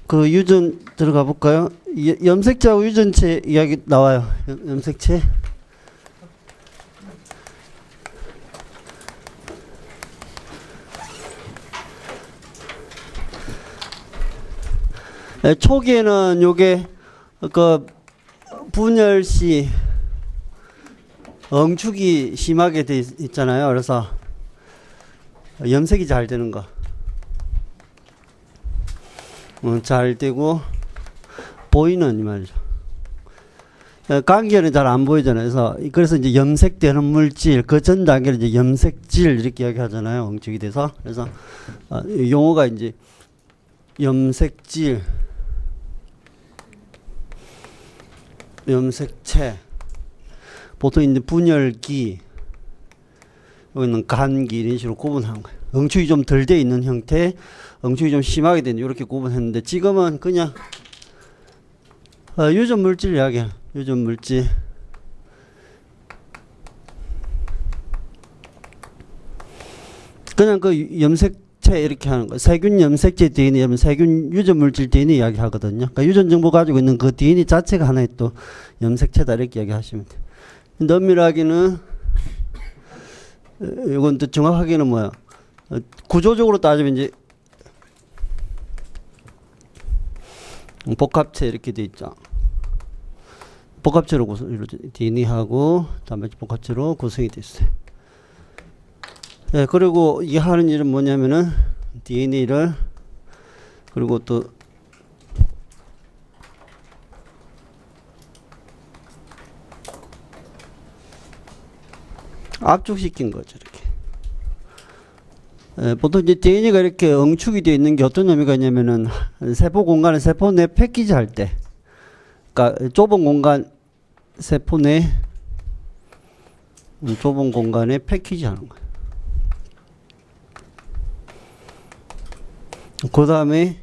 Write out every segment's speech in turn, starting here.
그 유전 들어가 볼까요? 염색체하고 유전체 이야기 나와요. 염색체. 초기에는 요게 그 분열 시 응축이 심하게 돼 있잖아요. 그래서 염색이 잘 되는 거. 잘 되고 보이는 이 말이죠. 감기에는 잘 안 보이잖아요. 그래서 이제 염색되는 물질, 그 전 단계를 이제 염색질 이렇게 이야기하잖아요. 응축이 돼서. 그래서 용어가 이제 염색질, 염색체, 보통 이제 분열기, 여기는 간기 이런 식으로 구분하는 거예요. 응축이 좀 덜 돼 있는 형태, 응축이 좀 심하게 된 이렇게 구분했는데 지금은 그냥 유전 물질 이야기야. 유전 물질. 그냥 그 염색체 이렇게 하는 거. 세균 염색체 DNA, 세균 유전 물질 DNA 이야기 하거든요. 그러니까 유전 정보 가지고 있는 그 DNA 자체가 하나의 또 염색체다 이렇게 이야기하시면 돼요. 넘밀하기는 이건 또 정확하게는 뭐야? 구조적으로 따지면 이제 복합체 이렇게 돼 있죠. 복합체로 DNA하고 단백질 복합체로 구성이 돼 있어요. 네, 그리고 이 하는 일은 뭐냐면은 DNA를 그리고 또 압축시킨 거죠, 이렇게. 보통 이제 DNA가 이렇게 응축이 되어 있는 게 어떤 의미가 있냐면은 세포 공간에 세포 내 패키지 할 때, 그러니까 좁은 공간 세포 내 좁은 공간에 패키지 하는 거예요. 그 다음에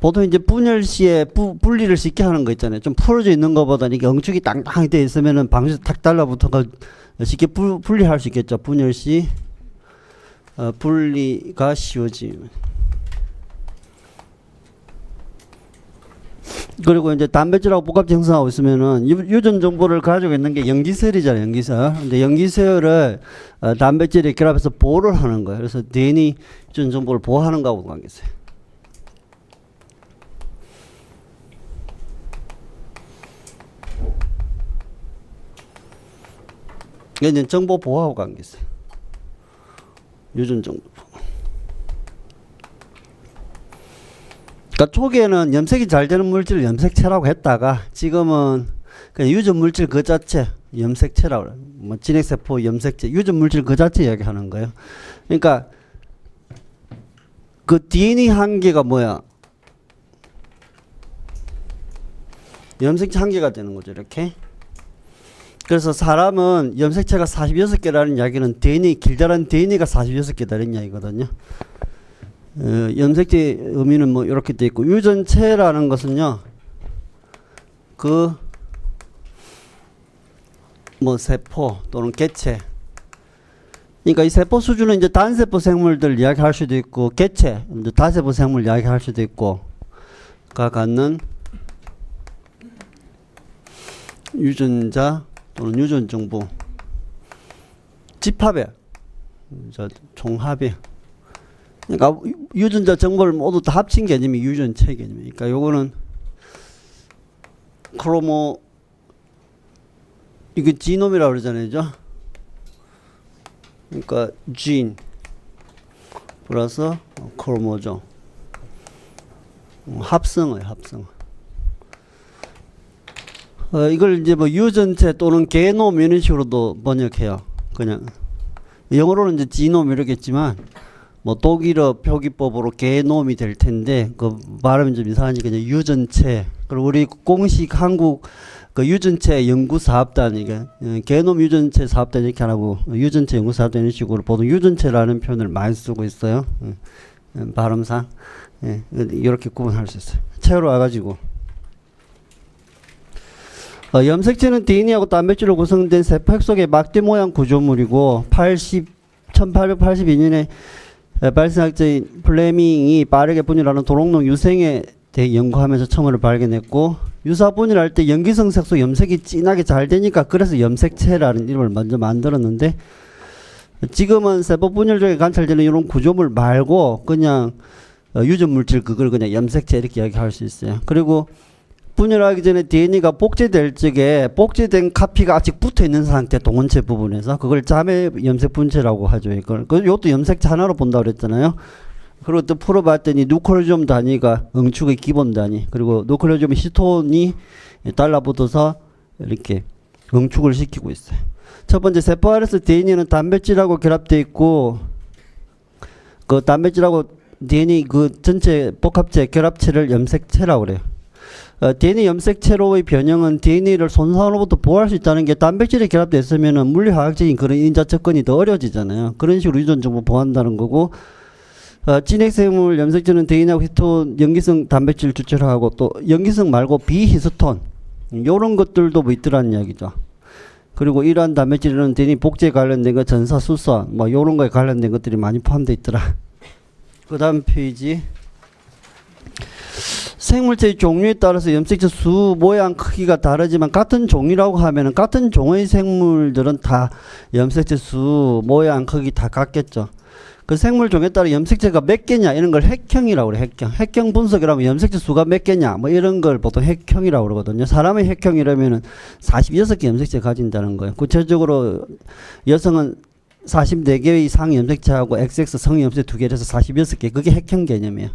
보통 이제 분열 시에 분리를 쉽게 하는 거 있잖아요. 좀 풀어져 있는 것보다 이게 응축이 땅땅하게 되어 있으면은 방에서 탁 달라붙어가 쉽게 분리할 수 있겠죠. 분열 시 분리가 쉬워지면. 그리고 이제 단백질하고 복합체 형성하고 있으면은 유전 정보를 가지고 있는 게 염기세혈이잖아요. 염기세혈. 근데 염기세혈을 단백질에 결합해서 보호를 하는 거예요. 그래서 DNA 유전 정보를 보호하는 거하고 관계있어요. 이제 정보 보호하고 관계있어요. 유전 정보. 그러니까 초기에는 염색이 잘 되는 물질을 염색체라고 했다가 지금은 그냥 유전 물질 그 자체 염색체라고 그래요. 뭐 진핵세포 염색체 유전 물질 그 자체 이야기하는 거예요. 그러니까 그 DNA 한계가 뭐야? 염색체 한계가 되는 거죠, 이렇게. 그래서 사람은 염색체가 46개라는 이야기는 DNA, 길다란 DNA가 46개다는 이야기거든요. 염색체 의미는 뭐 이렇게 돼 있고, 유전체라는 것은요, 뭐 세포 또는 개체. 그러니까 이 세포 수준은 이제 단세포 생물들 이야기할 수도 있고, 개체, 이제 다세포 생물 이야기할 수도 있고, 가 갖는 유전자 또는 유전 정보. 집합에, 종합에. 그러니까 유전자 정보를 모두 다 합친 개념이 유전체 개념이니까 그러니까 요거는 이게 지놈이라고 그러잖아요. 그죠? 그러니까 진 플러스 크로모종. 합성어예요, 합성어. 이걸 이제 뭐 유전체 또는 게놈 이런 식으로도 번역해요. 그냥 영어로는 이제 지놈 이러겠지만 뭐 독일어 표기법으로 게놈이 될 텐데 그 발음이 좀 이상하니까 이제 유전체. 그리고 우리 공식 한국 그 유전체 연구사업단 이게 게놈 유전체 사업단 이렇게 안 하고 유전체 연구사업단 이런 식으로 보통 유전체라는 표현을 많이 쓰고 있어요. 발음상 이렇게 구분할 수 있어요. 채로 와가지고 염색체는 DNA하고 단백질로 구성된 세포 속의 막대 모양 구조물이고 1882년에 발생학자인 플레밍이 빠르게 분열하는 도롱뇽 유생에 대해 연구하면서 처음으로 발견했고, 유사 분열할 때 염기성 색소 염색이 진하게 잘 되니까 그래서 염색체라는 이름을 먼저 만들었는데, 지금은 세포 분열 중에 관찰되는 이런 구조물 말고 그냥 유전 물질 그걸 그냥 염색체 이렇게 이야기할 수 있어요. 그리고 분열하기 전에 DNA가 복제될 적에 복제된 카피가 아직 붙어 있는 상태, 동원체 부분에서 그걸 자매 염색 분체라고 하죠. 이것도 염색체 하나로 본다고 그랬잖아요. 그리고 또 풀어봤더니 누클레오좀 단위가 응축의 기본 단위, 그리고 누클레오좀 히스톤이 달라붙어서 이렇게 응축을 시키고 있어요. 첫 번째 세포 안에서 DNA는 단백질하고 결합되어 있고, 그 단백질하고 DNA 그 전체 복합체 결합체를 염색체라고 그래요. DNA 염색체로의 변형은 DNA를 손상으로부터 보호할 수 있다는 게, 단백질이 결합되어 있으면 물리화학적인 그런 인자 접근이 더 어려워지잖아요. 그런 식으로 유전 정보 보호한다는 거고, 진핵생물 염색체는 DNA하고 히스톤, 염기성 단백질 주체하고 또 염기성 말고 비히스톤 요런 것들도 뭐 있더라는 이야기죠. 그리고 이러한 단백질은 DNA 복제에 관련된 거, 전사, 수소 뭐 요런 거에 관련된 것들이 많이 포함되어 있더라. 그 다음 페이지. 생물체의 종류에 따라서 염색체 수, 모양, 크기가 다르지만 같은 종이라고 하면은 같은 종의 생물들은 다 염색체 수, 모양, 크기 다 같겠죠. 그 생물 종에 따라 염색체가 몇 개냐 이런 걸 핵형이라고 그래. 핵형 분석이라면 염색체 수가 몇 개냐 뭐 이런 걸 보통 핵형이라고 그러거든요. 사람의 핵형이라면은 46개 염색체 가진다는 거예요. 구체적으로 여성은 44개의 상 염색체하고 XX 성 염색체 2개에서 46개, 그게 핵형 개념이에요.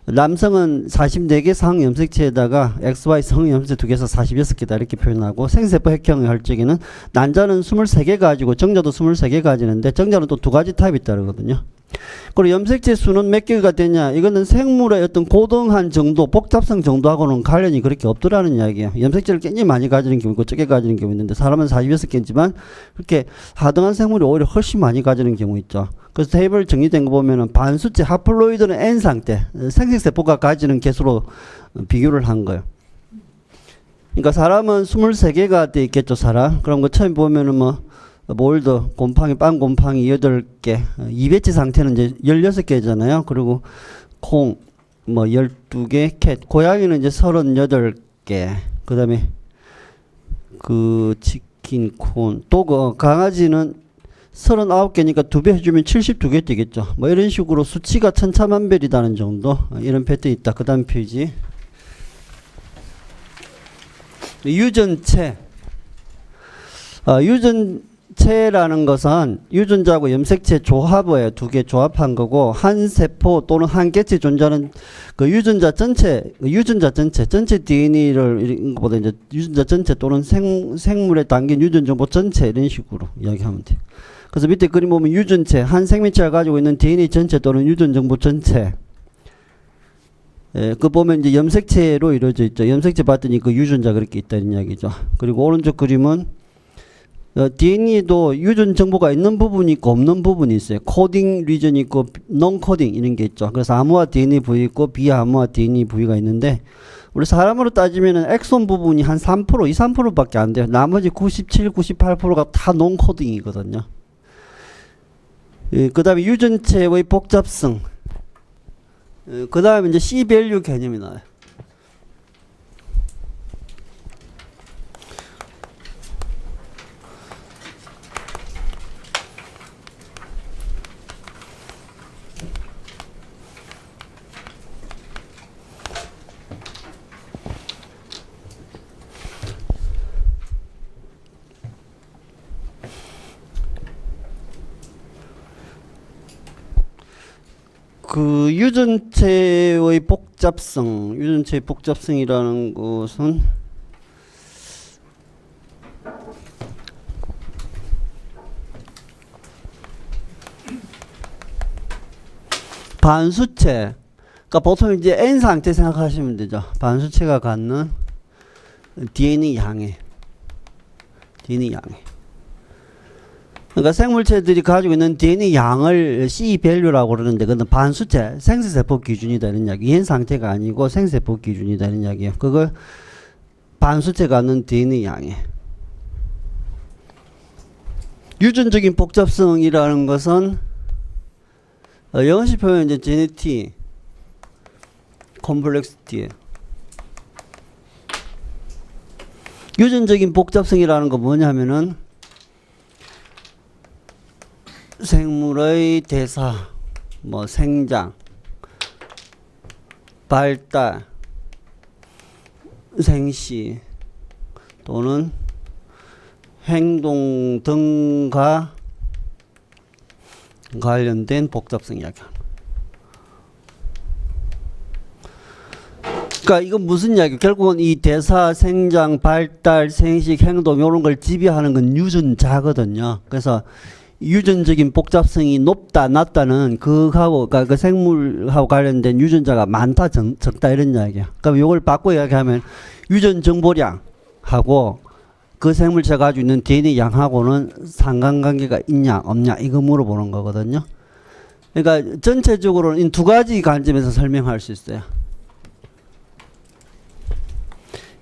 남성은 44개 상 염색체에다가 XY 성 염색체 2개에서 46개다 이렇게 표현하고, 생세포 핵형을 할 적에는 난자는 23개 가지고 정자도 23개 가지는데 정자는 또 2가지 타입이 따르거든요. 그리고 염색체 수는 몇 개가 되냐, 이거는 생물의 어떤 고등한 정도, 복잡성 정도하고는 관련이 그렇게 없더라는 이야기예요. 염색체를 굉장히 많이 가지는 경우 있고 적게 가지는 경우 있는데, 사람은 46개지만 그렇게 하등한 생물이 오히려 훨씬 많이 가지는 경우 있죠. 그래서 테이블 정리된 거 보면은 반수체 하플로이드는 N 상태, 생식세포가 가지는 개수로 비교를 한 거예요. 그러니까 사람은 23개가 돼 있겠죠, 사람. 그럼 그 처음 보면은 뭐 몰드, 곰팡이, 빵 곰팡이 8개, 이배치 상태는 이제 16개잖아요. 그리고 콩, 뭐 12개, 캣, 고양이는 이제 38개, 그 다음에 그 치킨, 콘, 도그, 강아지는 39개니까 2배 해주면 72개 되겠죠. 뭐 이런 식으로 수치가 천차만별이다는 정도, 이런 패턴이 있다. 그 다음 페이지. 유전체. 유전체라는 것은 유전자하고 염색체 조합이에요. 2개 조합한 거고, 한 세포 또는 한 개체 존재하는 그 유전자 전체 DNA를 이런 것보다 이제 유전자 전체 또는 생물에 담긴 유전 정보 전체 이런 식으로 이야기하면 돼요. 그래서 밑에 그림 보면 유전체, 한 생명체가 가지고 있는 DNA 전체 또는 유전 정보 전체. 그 보면 이제 염색체로 이루어져 있죠. 염색체 봤더니 그 유전자 그렇게 있다는 이야기죠. 그리고 오른쪽 그림은 DNA도 유전 정보가 있는 부분이 있고 없는 부분이 있어요. 코딩 리전이 있고 non 코딩 이런 게 있죠. 그래서 암호화 DNA 부위 있고 비암호화 DNA 부위가 있는데, 우리 사람으로 따지면은 엑손 부분이 한 3%, 2~3%밖에 안 돼요. 나머지 97, 98%가 다 non 코딩이거든요. 그 다음에 유전체의 복잡성. 그 다음에 이제 C-밸류 개념이 나와요. 그 유전체의 복잡성이라는 것은 반수체, 그러니까 보통 이제 N 상태 생각하시면 되죠. 반수체가 갖는 DNA 양의. 그러니까 생물체들이 가지고 있는 DNA 양을 C-밸류라고 그러는데, 그건 반수체, 생세세포 기준이다 이런 이야기. 현 상태가 아니고 생세포 기준이다 이런 이야기예요. 그걸 반수체가 갖는 DNA 양에. 유전적인 복잡성이라는 것은 영어식 표현 이제 제네티, 컴플렉시티. 유전적인 복잡성이라는 거 뭐냐면은 생물의 대사, 뭐 생장, 발달, 생시 또는 행동 등과 관련된 복잡성 이야기합니다. 그러니까 이건 무슨 이야기? 결국은 이 대사, 생장, 발달, 생식, 행동 이런 걸 지배하는 건 유전자거든요. 그래서 유전적인 복잡성이 높다, 낮다는 그하고 그러니까 그 생물하고 관련된 유전자가 많다, 적다 이런 이야기야. 그럼 이걸 바꿔 이야기하면 유전 정보량하고 그 생물체가 가지고 있는 DNA 양하고는 상관관계가 있냐 없냐 이거 물어보는 거거든요. 그러니까 전체적으로는 이 두 가지 관점에서 설명할 수 있어요.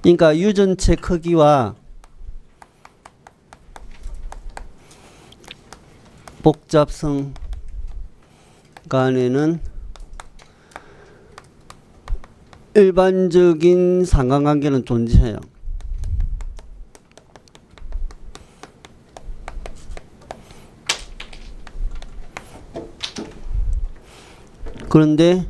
그러니까 유전체 크기와 복잡성 간에는 일반적인 상관관계는 존재해요. 그런데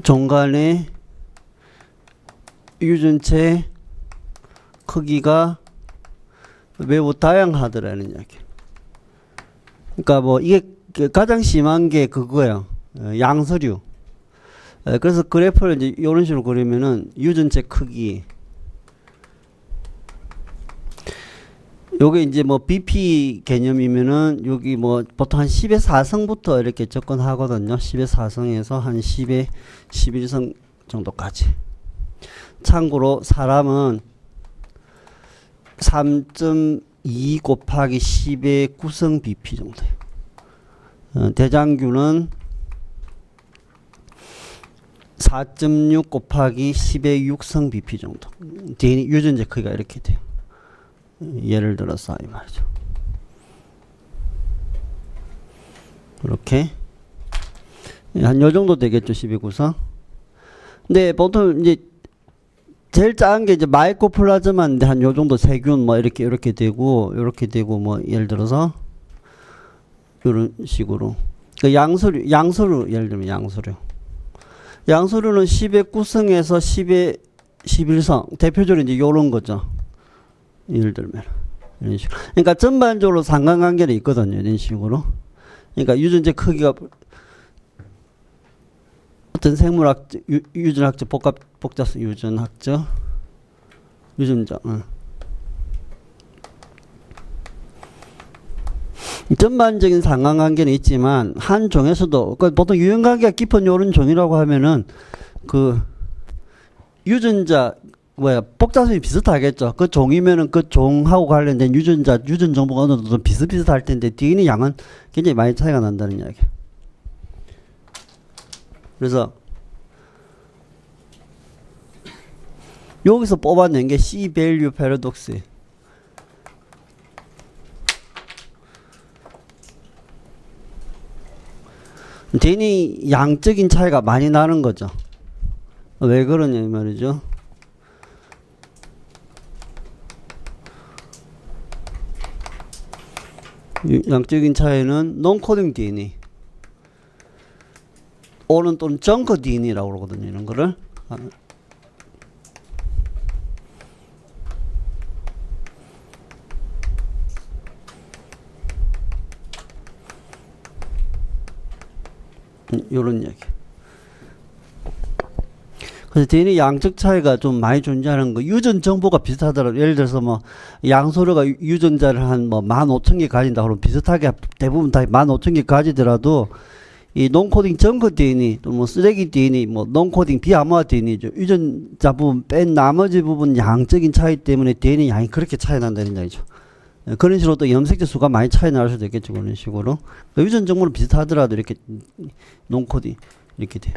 종간의 유전체 크기가 매우 다양하더라는 이야기. 그러니까 뭐 이게 가장 심한 게 그거예요. 양서류. 그래서 그래프를 이제 이런 식으로 그리면은 유전체 크기. 요게 이제 뭐 BP 개념이면은 여기 뭐 보통 한 10의 4성부터 이렇게 접근하거든요. 10의 4성에서 한 10의 11성 정도까지. 참고로 사람은 3.2 곱하기 10의 9성 BP 정도예요. 대장균은 4.6 곱하기 10의 6성 BP 정도. DNA 유전체 크기가 이렇게 돼요. 예를 들어서 이 말이죠. 이렇게 한 요 정도 되겠죠. 12 구성. 근데 보통 이제 제일 작은 게 이제 마이코플라즈마인데 한 요 정도 세균 뭐 이렇게 되고 뭐 예를 들어서 이런 식으로 그 양서류 예를 들면 양서류는 10의 9성에서 10의 11성 대표적으로 이제 요런 거죠. 예를 들면 이런 식으로. 그러니까 전반적으로 상관관계는 있거든요. 이런 식으로. 그러니까 유전체 크기가 어떤 생물학적, 유전학적, 복잡성 유전학적, 유전자. 전반적인 상관관계는 있지만 한 종에서도 보통 유전관계가 깊은 요런 종이라고 하면은 그 유전자 복잡성이 비슷하겠죠. 그 종이면은 그 종하고 관련된 유전 정보가 어느 정도 비슷비슷할 텐데 DNA 양은 굉장히 많이 차이가 난다는 이야기. 그래서 여기서 뽑아낸 게 C value paradox. DNA 양적인 차이가 많이 나는 거죠. 왜 그러냐 이 말이죠. 양적인 차이는 논코딩 DNA, 오는 또는 정커 DNA라고 그러거든요. 이런 거를. 요런 얘기. 그래서 DNA 양적 차이가 좀 많이 존재하는 거. 유전 정보가 비슷하더라도 예를 들어서 뭐 양서류가 유전자를 한 뭐 15,000개 가진다 그러면 비슷하게 대부분 다 15,000개 가지더라도 이 논코딩 정커 DNA 또 뭐 쓰레기 DNA 뭐 논코딩 비암호화 DNA죠. 유전자 부분 뺀 나머지 부분 양적인 차이 때문에 DNA 양이 그렇게 차이 난다는 얘기죠. 그런 식으로 또 염색체 수가 많이 차이 날 수도 있겠죠. 그런 식으로. 유전 정보는 비슷하더라도 이렇게 논코드 이렇게 돼요.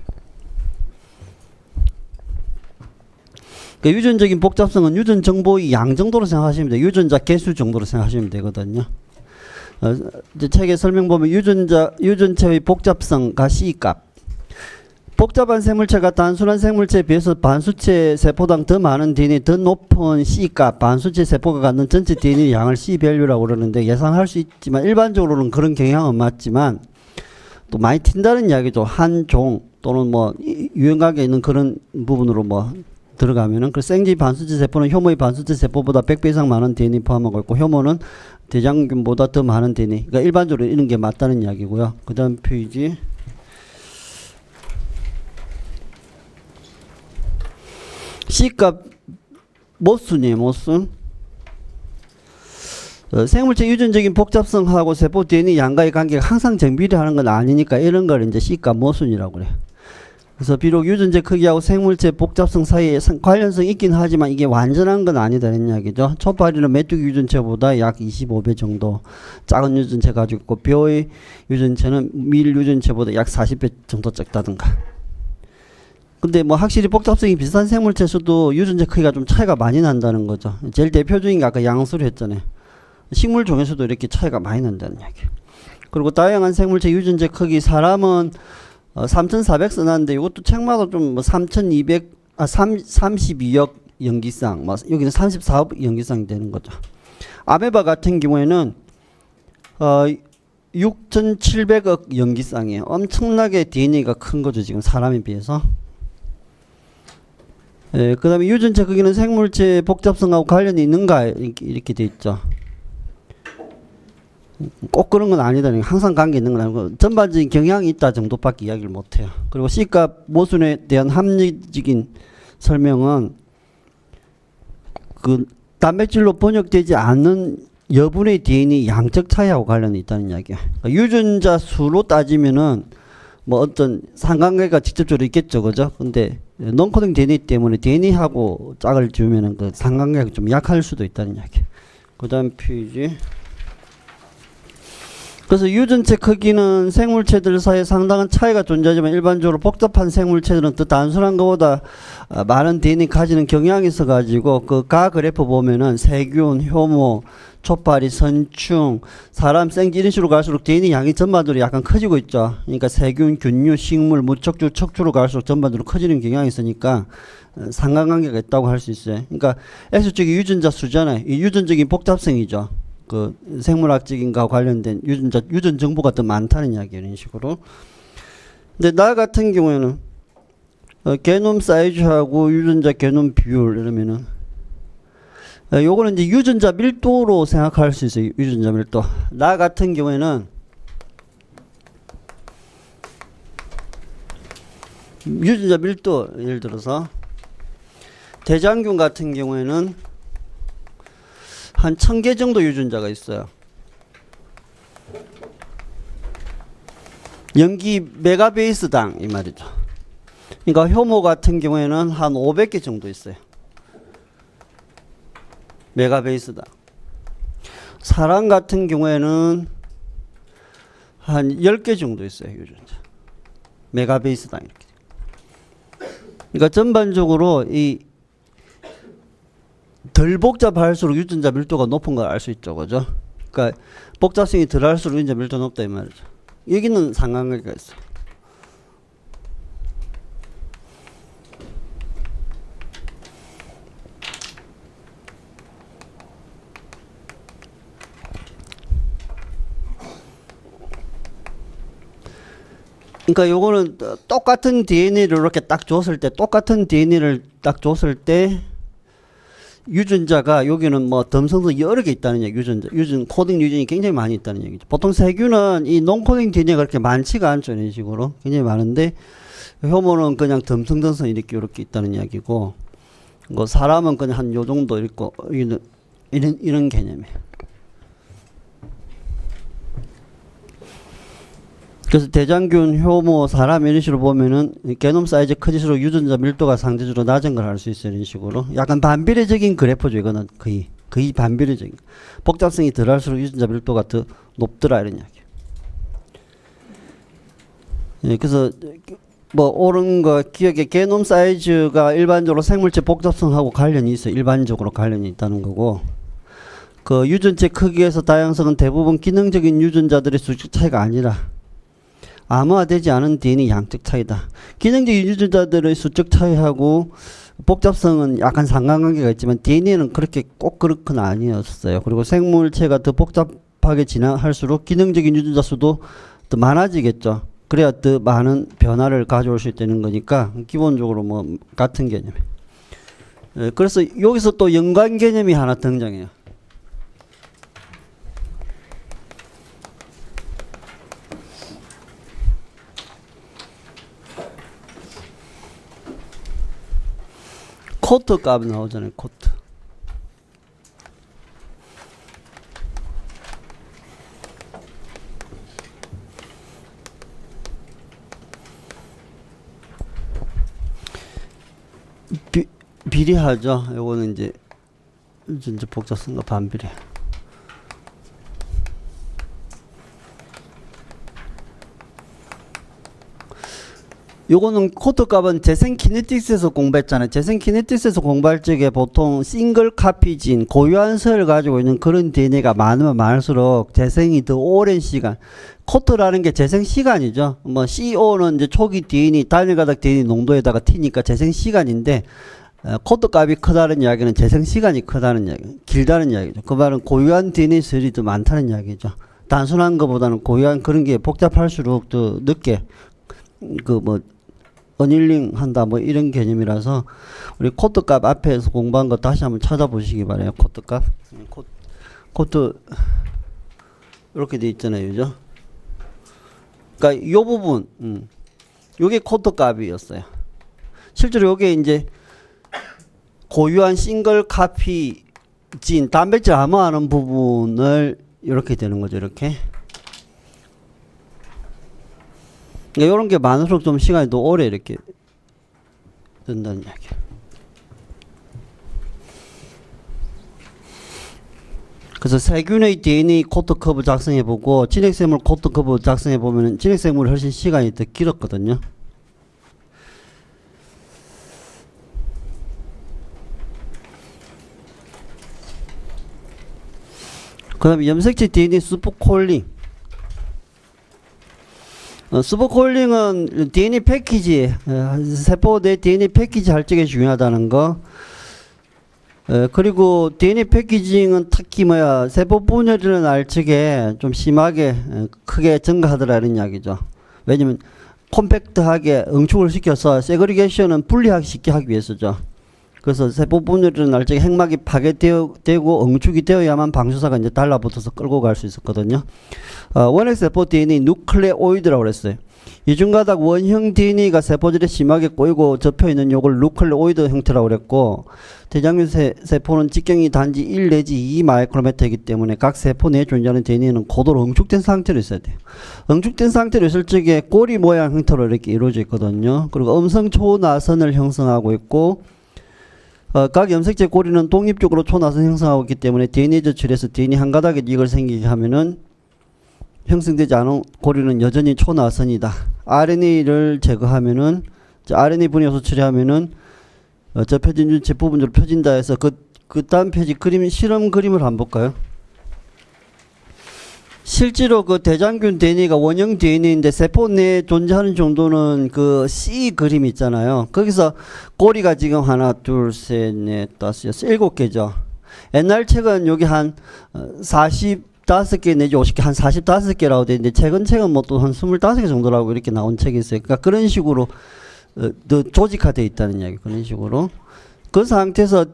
유전적인 복잡성은 유전 정보의 양 정도로 생각하시면 돼요. 유전자 개수 정도로 생각하시면 되거든요. 이제 책에 설명 보면 유전체의 복잡성과 C값. 복잡한 생물체가 단순한 생물체에 비해서 반수체 세포당 더 많은 DNA, 더 높은 C값, 반수체 세포가 갖는 전체 DNA 양을 C밸류라고 그러는데 예상할 수 있지만 일반적으로는 그런 경향은 맞지만 또 많이 튄다는 이야기죠. 한 종 또는 뭐 유행하게 있는 그런 부분으로 뭐 들어가면은 그 생쥐 반수체 세포는 효모의 반수체 세포보다 100배 이상 많은 DNA 포함하고 있고 효모는 대장균보다 더 많은 DNA. 그러니까 일반적으로 이런 게 맞다는 이야기고요. 그 다음 페이지. C값 모순이에요. 모순. 생물체 유전적인 복잡성하고 세포 DNA 양과의 관계가 항상 정비례하는 건 아니니까 이런 걸 이제 C값 모순이라고 그래요. 그래서 비록 유전체 크기하고 생물체 복잡성 사이에 관련성이 있긴 하지만 이게 완전한 건 아니다는 이야기죠. 초파리는 메뚜기 유전체보다 약 25배 정도 작은 유전체 가지고 있고 벼의 유전체는 밀 유전체보다 약 40배 정도 적다든가. 근데 뭐 확실히 복잡성이 비슷한 생물체 수도 유전체 크기가 좀 차이가 많이 난다는 거죠. 제일 대표적인 게 아까 양수로 했잖아요. 식물 종에서도 이렇게 차이가 많이 난다는 이야기. 그리고 다양한 생물체 유전체 크기 사람은 3,400 써놨는데 이것도 책마다 좀 뭐 32억 염기쌍, 뭐 여기는 34억 염기쌍이 되는 거죠. 아메바 같은 경우에는 6,700억 염기쌍이에요. 엄청나게 DNA가 큰 거죠, 지금 사람에 비해서. 그 다음에 유전체 크기는 생물체 복잡성하고 관련이 있는가 이렇게 돼 있죠. 꼭 그런 건 아니다. 항상 관계 있는 건 아니고 전반적인 경향이 있다 정도밖에 이야기를 못해요. 그리고 C값 모순에 대한 합리적인 설명은 그 단백질로 번역되지 않는 여분의 DNA 양적 차이하고 관련이 있다는 이야기야. 그러니까 유전자 수로 따지면은 뭐 어떤 상관관계가 직접적으로 있겠죠, 그죠? 근데 논코딩 DNA 때문에 DNA하고 짝을 지우면은 그 상관관계가 좀 약할 수도 있다는 이야기. 그다음 페이지. 그래서 유전체 크기는 생물체들 사이에 상당한 차이가 존재하지만 일반적으로 복잡한 생물체들은 더 단순한 것보다 많은 DNA 가지는 경향이 있어 가지고 그 가 그래프 보면은 세균, 효모, 촉파리, 선충, 사람, 생쥐 이런 식으로 갈수록 DNA 양이 전반적으로 약간 커지고 있죠. 그러니까 세균, 균류, 식물, 무척추, 척추로 갈수록 전반적으로 커지는 경향이 있으니까 상관관계가 있다고 할 수 있어요. 그러니까 X축이 유전자 수잖아요. 이 유전적인 복잡성이죠. 그 생물학적인 거 관련된 유전 정보가 더 많다는 이야기예요. 이런 식으로. 근데 나 같은 경우에는 게놈 사이즈하고 유전자 게놈 비율 이러면은 요거는 이제 유전자 밀도로 생각할 수 있어요. 유전자 밀도. 나 같은 경우에는 유전자 밀도 예를 들어서 대장균 같은 경우에는 한 1000개 정도 유전자가 있어요. 염기 메가베이스당 이 말이죠. 그러니까 효모 같은 경우에는 한 500개 정도 있어요. 메가베이스당. 사람 같은 경우에는 한 10개 정도 있어요. 유전자. 메가베이스당 이렇게. 그러니까 전반적으로 이 덜 복잡할수록 유전자 밀도가 높은 걸 알 수 있죠. 그죠? 그러니까 복잡성이 덜 할수록 유전자 밀도가 높다 이 말이죠. 여기는 상관관계가 있어요. 그러니까 요거는 똑같은 DNA를 이렇게 딱 줬을 때 똑같은 DNA를 딱 줬을 때 유전자가 여기는 뭐 덤성도 여러 개 있다는 얘기. 유전 코딩 유전이 굉장히 많이 있다는 얘기죠. 보통 세균은 이 논코딩 DNA가 그렇게 많지가 않죠. 이런 식으로 굉장히 많은데 효모는 그냥 덤성덤성 이렇게 있다는 이야기고 뭐 사람은 그냥 한 요 정도 있고 이런 개념이에요. 그래서 대장균, 효모, 사람 이런 식으로 보면은 게놈 사이즈 커질수록 유전자 밀도가 상대적으로 낮은 걸 알 수 있어요. 이런 식으로. 약간 반비례적인 그래프죠. 이거는 거의 거의 반비례적인. 복잡성이 덜할수록 유전자 밀도가 더 높더라 이런 이야기예요. 예, 그래서 뭐 옳은 거 기억에 게놈 사이즈가 일반적으로 생물체 복잡성하고 관련이 있어요. 일반적으로 관련이 있다는 거고, 그 유전체 크기에서 다양성은 대부분 기능적인 유전자들의 수직 차이가 아니라 암호화되지 않은 DNA 양적 차이다. 기능적인 유전자들의 수적 차이하고 복잡성은 약간 상관관계가 있지만 DNA는 그렇게 꼭 그렇건 아니었어요. 그리고 생물체가 더 복잡하게 진화할수록 기능적인 유전자 수도 더 많아지겠죠. 그래야 더 많은 변화를 가져올 수 있다는 거니까 기본적으로 뭐 같은 개념이에요. 그래서 여기서 또 연관 개념이 하나 등장해요. 코트 값이 나오잖아요. 코트. 비례하죠. 요거는 이제 복잡성과 반비례. 요거는 코트 값은 재생 키네틱스에서 공부했잖아요. 재생 키네틱스에서 공부할 적에 보통 싱글 카피진, 고유한 서를 가지고 있는 그런 DNA가 많으면 많을수록 재생이 더 오랜 시간. 코트라는 게 재생 시간이죠. 뭐 CO는 이제 초기 DNA, 단일가닥 DNA 농도에다가 T니까 재생 시간인데, 코트 값이 크다는 이야기는 재생 시간이 크다는 이야기, 길다는 이야기죠. 그 말은 고유한 DNA 설이 더 많다는 이야기죠. 단순한 것보다는 고유한 그런 게 복잡할수록 더 늦게 어닐링 한다 뭐 이런 개념이라서 우리 코트 값 앞에서 공부한 거 다시 한번 찾아보시기 바래요. 코트 값. 코트 이렇게 돼 있잖아요. 그죠? 그러니까 요 부분 요게 코트 값이었어요. 실제로 요게 이제 고유한 싱글 카피 진 단백질 암호하는 부분을 이렇게 되는 거죠. 이렇게. 그러니까 이런 게 많을수록 좀 시간이 더 오래 이렇게 든다는 이야기예요. 그래서 세균의 DNA 코트 커브 작성해보고 진핵생물 코트 커브 작성해보면 진핵생물이 훨씬 시간이 더 길었거든요. 그 다음에 염색체 DNA 슈퍼콜링. 슈퍼콜링은 DNA 패키지, 세포 내 DNA 패키지 할 적에 중요하다는 거. 그리고 DNA 패키징은 특히 세포 분열이라는 알 적에 좀 심하게 크게 증가하더라는 이야기죠. 왜냐면 콤팩트하게 응축을 시켜서 세그리게이션은 분리하기 하기 위해서죠. 그래서 세포 분열이라는 알 적에 핵막이 파괴되고 응축이 되어야만 방수사가 이제 달라붙어서 끌고 갈 수 있었거든요. 원핵 세포 DNA 누클레오이드라고 그랬어요. 이중가닥 원형 DNA가 세포질에 심하게 꼬이고 접혀있는 요걸 누클레오이드 형태라고 그랬고, 대장균 세포는 직경이 단지 1 내지 2 마이크로미터이기 때문에 각 세포 내에 존재하는 DNA는 고도로 응축된 상태로 있어야 돼요. 응축된 상태로 있을 적에 꼬리 모양 형태로 이렇게 이루어져 있거든요. 그리고 음성 초나선을 형성하고 있고, 각 염색체 꼬리는 독립적으로 초나선 형성하고 있기 때문에 DNA 저출해서 DNA 한 가닥에 이걸 생기게 하면은 형성되지 않은 고리는 여전히 초나선이다. RNA를 제거하면은, RNA 분해효소 처리하면은 접혀진 유전체 부분적으로 펴진다 해서 그 다음 페이지 실험 그림을 한번 볼까요? 실제로 그 대장균 DNA가 원형 DNA인데 세포 내에 존재하는 정도는 그 C 그림 있잖아요. 거기서 꼬리가 지금 하나, 둘, 셋, 넷, 다섯, 여섯, 7개죠. 옛날 책은 여기 한 45개 내지 50개, 한 45개라고 되어 있는데, 최근 책은 뭐 또 한 25개 정도라고 이렇게 나온 책이 있어요. 그러니까 그런 식으로 더 조직화되어 있다는 이야기, 그런 식으로. 그 상태에서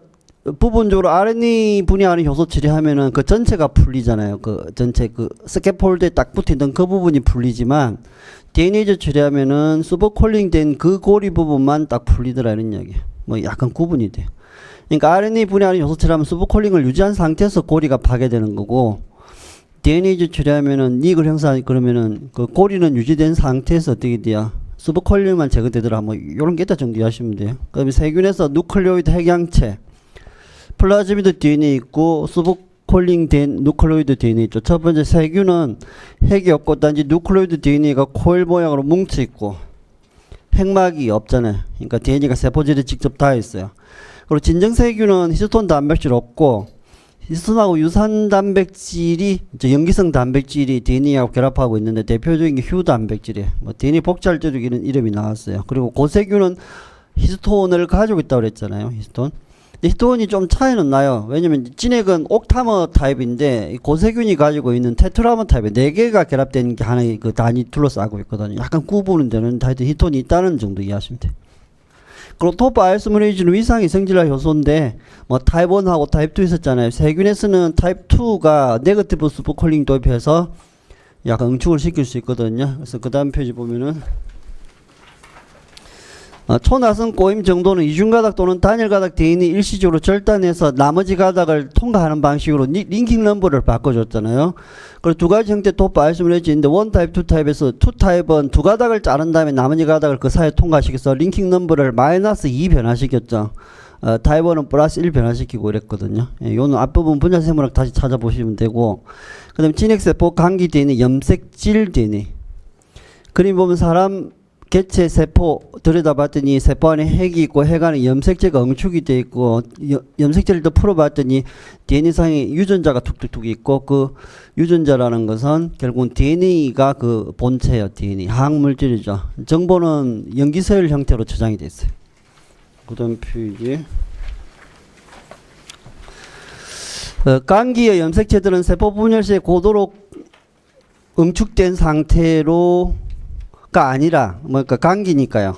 부분적으로 RNA 분해하는 효소 처리하면은 그 전체가 풀리잖아요. 그 전체 그 스캐폴드에 딱 붙어있던 그 부분이 풀리지만, DNA 처리하면은 슈퍼콜링 된 그 고리 부분만 딱 풀리더라는 이야기. 뭐 약간 구분이 돼요. 그러니까 RNA 분해하는 효소 처리하면 슈퍼콜링을 유지한 상태에서 고리가 파괴되는 거고, DNA 처리하면은 닉을 형성하니 그러면은 그 고리는 유지된 상태에서 어떻게 돼요? 슈퍼콜링만 제거되더라. 뭐 요런 게 있다 정도 이해하시면 돼요. 그다음에 세균에서 누클레오이드 핵양체 플라즈미드 DNA 있고 수보콜링 된 누클레오이드 DNA 있죠. 첫 번째 세균은 핵이 없고 단지 누클레오이드 DNA가 코일 모양으로 뭉쳐 있고 핵막이 없잖아요. 그러니까 DNA가 세포질에 직접 닿아 있어요. 그리고 진정 세균은 히스톤 단백질 없고 히스톤하고 유산 단백질이 염기성 단백질이 DNA하고 결합하고 있는데 대표적인 게 휴 단백질이에요. 뭐 DNA 복제할 때도 이런 이름이 나왔어요. 그리고 고세균은 히스톤을 가지고 있다고 그랬잖아요. 히스톤. 히스톤이 좀 차이는 나요. 왜냐면 진핵은 옥타머 타입인데 고세균이 가지고 있는 테트라머 타입에 4개가 결합된 게 하나의 그 단위 둘러싸고 있거든요. 약간 구분은 되는데 하여튼 히스톤이 있다는 정도 이해하시면 돼요. 그리고 토프 아이소메레이즈는 위상이 성질화 효소인데 뭐 타입 1하고 타입 2 있었잖아요. 세균에서는 타입 2가 네거티브 슈퍼콜링 도입해서 약간 응축을 시킬 수 있거든요. 그래서 그 다음 페이지 보면은 초나선 꼬임 정도는 이중가닥 또는 단일가닥 DNA 일시적으로 절단해서 나머지 가닥을 통과하는 방식으로 링킹 넘버를 바꿔줬잖아요. 그리고 두 가지 형태 토프 아이소메레이즈인데 원 타입, 투 타입에서 투 타입은 두 가닥을 자른 다음에 나머지 가닥을 그 사이에 통과시켜서 링킹 넘버를 마이너스 2 변화시켰죠. 타입 1은 플러스 1 변화시키고 이랬거든요. 예, 요는 앞부분 분자생물학 다시 찾아보시면 되고, 그 다음에 진핵세포, 감기 DNA, 염색질 DNA. 그림 보면 사람 개체 세포 들여다봤더니 세포 안에 핵이 있고 핵 안에 염색제가 응축이 돼 있고 염색제를 더 풀어봤더니 DNA상에 유전자가 툭툭툭 있고 그 유전자라는 것은 결국은 DNA가 그 본체예요. DNA 화학물질이죠. 정보는 염기서열 형태로 저장이 돼 있어요. 그 다음 페이지. 감기의 염색체들은 세포 분열 시에 고도로 응축된 상태로 가 아니라 그러니까 감기니까요.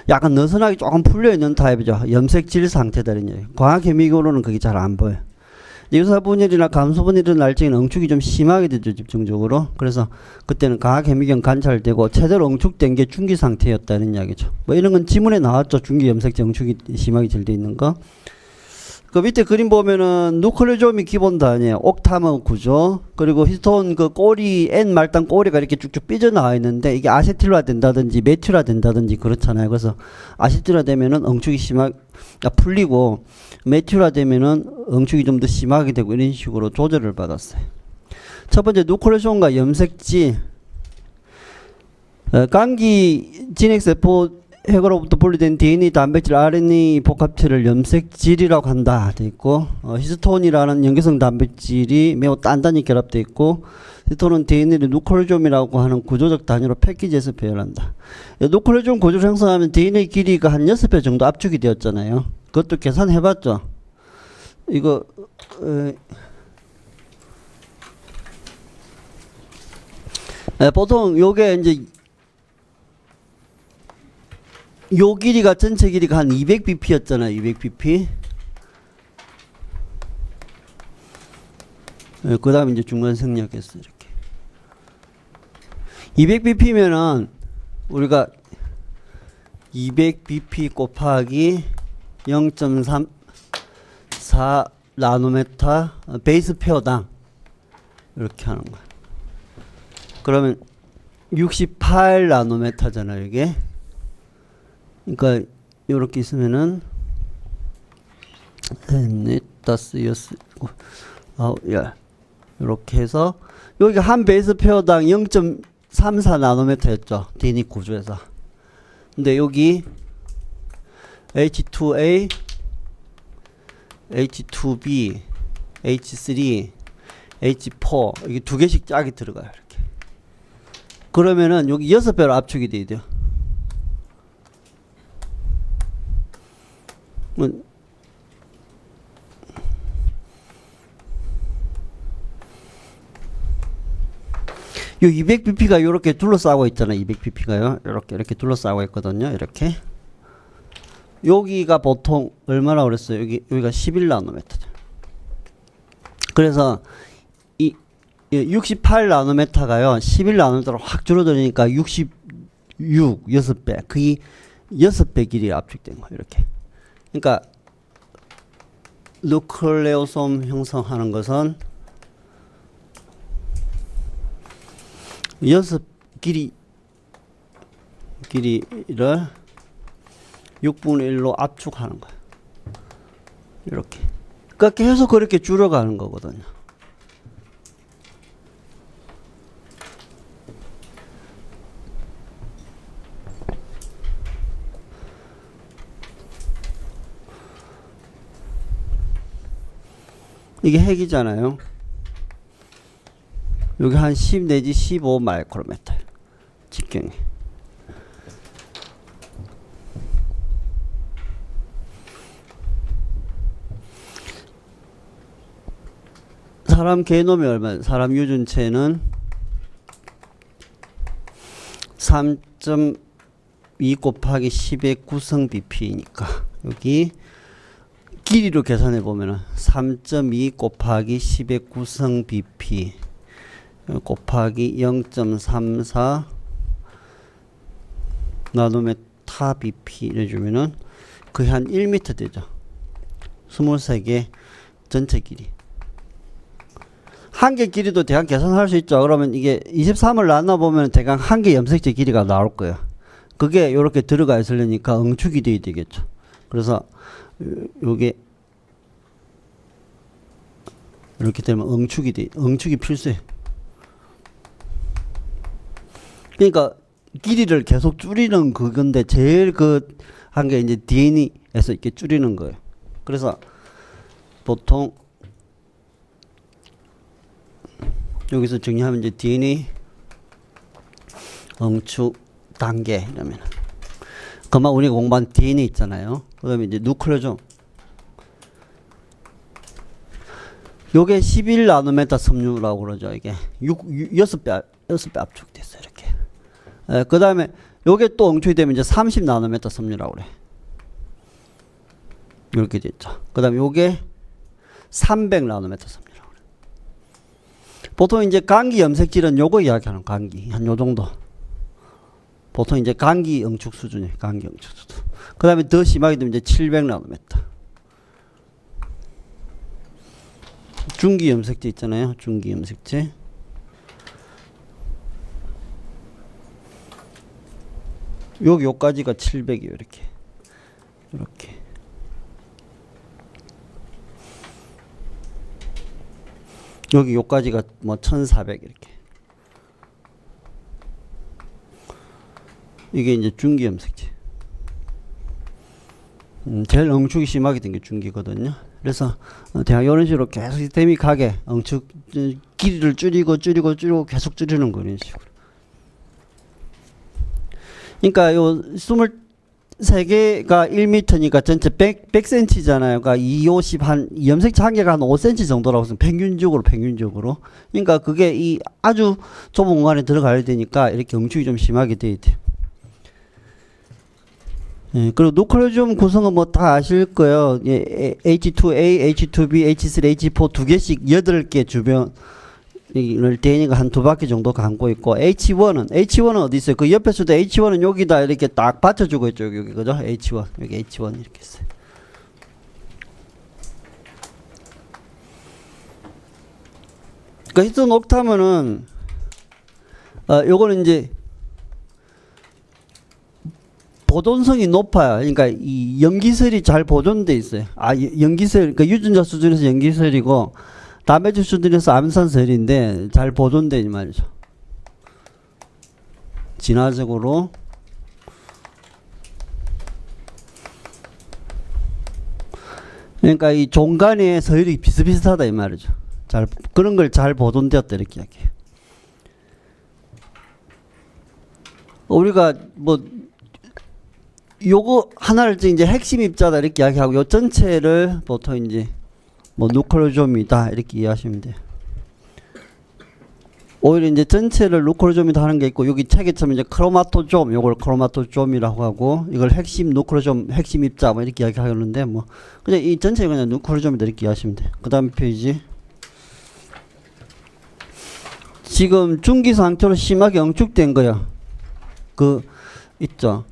약간 느슨하게 조금 풀려 있는 타입이죠. 염색질 상태다는 얘기. 과학 케미적으로는 그게 잘 안 보여. 유사 분열이나 감소 분열이 날 적에는 응축이 좀 심하게 되죠, 집중적으로. 그래서 그때는 과학 케미경 관찰되고 제대로 응축된 게 중기 상태였다는 이야기죠. 뭐 이런 건 지문에 나왔죠. 중기 염색체 응축이 심하게 잘 돼 있는 거. 그 밑에 그림 보면은 누클레오좀이 기본 단위에요. 옥타머 구조. 그리고 히스톤 그 꼬리, N 말단 꼬리가 이렇게 쭉쭉 삐져나와 있는데 이게 아세틸화 된다든지 메틸화 된다든지 그렇잖아요. 그래서 아세틸화 되면은 응축이 심하게 풀리고 메틸화 되면은 응축이 좀 더 심하게 되고 이런 식으로 조절을 받았어요. 첫 번째 누클레오좀과 염색지. 감기 진핵세포 핵으로부터 분리된 DNA, 단백질, RNA 복합체를 염색질이라고 한다. 돼 있고, 히스톤이라는 염기성 단백질이 매우 단단히 결합되어 있고, 히스톤은 DNA를 누클레오좀이라고 하는 구조적 단위로 패키지해서 배열한다. 누클레오좀 구조를 형성하면 DNA 길이가 한 6배 정도 압축이 되었잖아요. 그것도 계산해봤죠. 이거, 보통 요게 이제 요 길이가 전체 길이가 한 200bp였잖아요. 200bp. 그 다음에 이제 중간 생략했어. 이렇게. 200bp면은 우리가 200bp 곱하기 0.34 나노메타 베이스 페어당 이렇게 하는 거야. 그러면 68 나노메타잖아요. 이게. 그러니까 요렇게 있으면은 넷, 다섯, 여섯, 아홉, 열 요렇게 해서 여기가 한 베이스 페어당 0.34 나노메터였죠. DNA 구조에서. 근데 여기 H2A, H2B, H3, H4 이게 두 개씩 짝이 들어가요. 이렇게. 그러면은 여기 6배로 압축이 돼야 돼요. 요 200bp가 요렇게 둘러싸고 있잖아요. 200bp가요. 이렇게 둘러싸고 있거든요. 이렇게. 여기가 보통 얼마나 그랬어요? 여기가 11나노메타죠. 그래서 이 68나노메타가요. 11나노메타로 확 줄어들으니까 66, 6배. 그게 6배 길이 압축된 거예요. 이렇게. 그러니까 누클레오솜 형성하는 것은 6 길이를 6분의 1로 압축하는 거예요. 이렇게. 그러니까 계속 그렇게 줄어가는 거거든요. 이게 핵이잖아요. 여기 한 10 내지 15 마이크로미터 직경이. 사람 개놈이 얼마? 사람 유전체는 3.2 곱하기 10의 구성 bp니까 여기 길이로 계산해 보면은 3.2 곱하기 10의 구성 bp 곱하기 0.34 나노메타 bp를 주면은 거의 한 1m 되죠. 23개 전체 길이. 한 개 길이도 대강 계산할 수 있죠. 그러면 이게 23을 나눠보면 대강 한 개 염색체 길이가 나올 거예요. 그게 이렇게 들어가 있으려니까 응축이 돼야 되겠죠. 그래서 요게 이렇게 되면 응축이 필수해. 그러니까 길이를 계속 줄이는 그건데 제일 한 게 이제 DNA에서 이렇게 줄이는 거예요. 그래서 보통 여기서 정리하면 이제 DNA 응축 단계 이러면 그만 우리가 공부한 DNA 있잖아요. 그 다음에 이제 누클레오좀 요게 11나노메타 섬유라고 그러죠. 이게 6배 압축됐어요. 이렇게. 그 다음에 요게 또 응축이 되면 이제 30나노메타 섬유라고 그래. 이렇게 됐죠. 그 다음에 요게 300나노메타 섬유. 보통 이제 간기 염색질은 요거 이야기하는 간기. 한 요 정도. 보통 이제 간기 응축 수준이에요. 간기 응축 수준. 그 다음에 더 심하게 되면 이제 700나노메타. 중기 염색제 있잖아요. 중기 염색제. 요까지가 700이에요. 이렇게. 이렇게. 여기 요까지가 뭐 1400 이렇게. 이게 이제 중기 염색제. 제일 응축이 심하게 된 게 중기거든요. 그래서 대략 이런 식으로 계속 시스테믹하게 응축 길이를 줄이고 계속 줄이는 거 이런 식으로. 그러니까 요 23개가 1m니까 전체 100cm잖아요. 그러니까 2, 50 한 염색체 한 개가 한 5cm 정도라고 해서 평균적으로. 그러니까 그게 이 아주 좁은 공간에 들어가야 되니까 이렇게 응축이 좀 심하게 돼야 돼요. 예, 그리고 누클레오좀 구성은 뭐 다 아실 거예요. 예, H2A, H2B, H3, H4 두 개씩 8개 주변을 DNA가 한 2바퀴 정도 감고 있고, H1은 어디 있어요? 그 옆에 수도 H1은 여기다 이렇게 딱 받쳐주고 있죠. 여기 그죠? H1 여기 H1 이렇게 있어요. 그러니까 히스톤 옥타면은 요거는 이제 보존성이 높아요. 그러니까 이 염기설이 잘 보존돼 있어요. 염기설, 그러니까 유전자 수준에서 염기설이고 담배질 수준에서 암산설인데 잘 보존돼 이 말이죠. 진화적으로 그러니까 이 종간의 서열이 비슷비슷하다 이 말이죠. 그런 걸 잘 보존되었다 이렇게 이야기해요. 우리가 뭐 요거 하나를 이제 핵심 입자다 이렇게 이야기하고 요 전체를 보통 이제 뭐 누클레오좀이다 이렇게 이해하시면 돼요. 오히려 이제 전체를 누클레오좀이다 하는 게 있고 여기 책에 처럼 이제 크로마토좀 요걸 크로마토좀이라고 하고 이걸 핵심 누클레오좀 핵심 입자 뭐 이렇게 이야기하는데 뭐 그냥 이 전체 그냥 누클레오좀이다 이렇게 이해하시면 돼요. 그 다음 페이지. 지금 중기 상태로 심하게 응축된 거야. 그 있죠.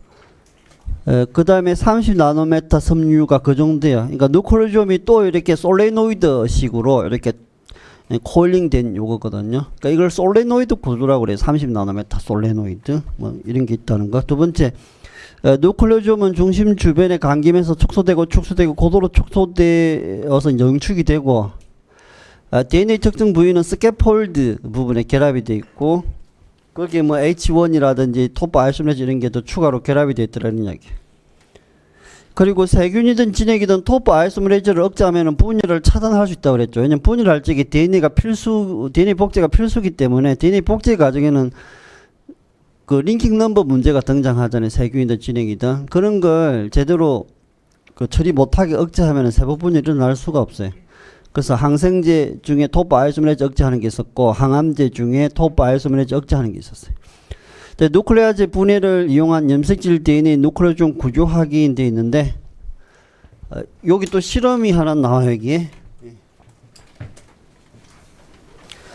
그 다음에 30나노메타 섬유가 그 정도야. 그러니까 누클레오좀이 또 이렇게 솔레노이드 식으로 이렇게 코일링 된 요거거든요. 그러니까 이걸 솔레노이드 구조라고 그래요. 30나노메타 솔레노이드 뭐 이런 게 있다는 거. 두 번째 누클레오즘은 중심 주변에 감기면서 축소되고 고도로 축소되어서 이제 응축이 되고, DNA 특정 부위는 스캐폴드 부분에 결합이 되어 있고, 거기에 뭐 H1이라든지 토포 아이소메이즈 이런 게 더 추가로 결합이 되어 있더라는 이야기. 그리고 세균이든 진액이든 토포 아이소메이즈를 억제하면 분열을 차단할 수 있다고 그랬죠. 왜냐면 분열할 적에 DNA 복제가 필수기 때문에 DNA 복제 과정에는 그 링킹 넘버 문제가 등장하잖아요. 세균이든 진액이든. 그런 걸 제대로 그 처리 못하게 억제하면 세포 분열이 일어날 수가 없어요. 그래서 항생제 중에 토포 아이소메이즈 억제하는 게 있었고, 항암제 중에 토포 아이소메이즈 억제하는 게 있었어요. 누클레아제 분해를 이용한 염색질 DNA 누클레오즘 구조 확인 되어 있는데, 여기 또 실험이 하나 나와요. 여기에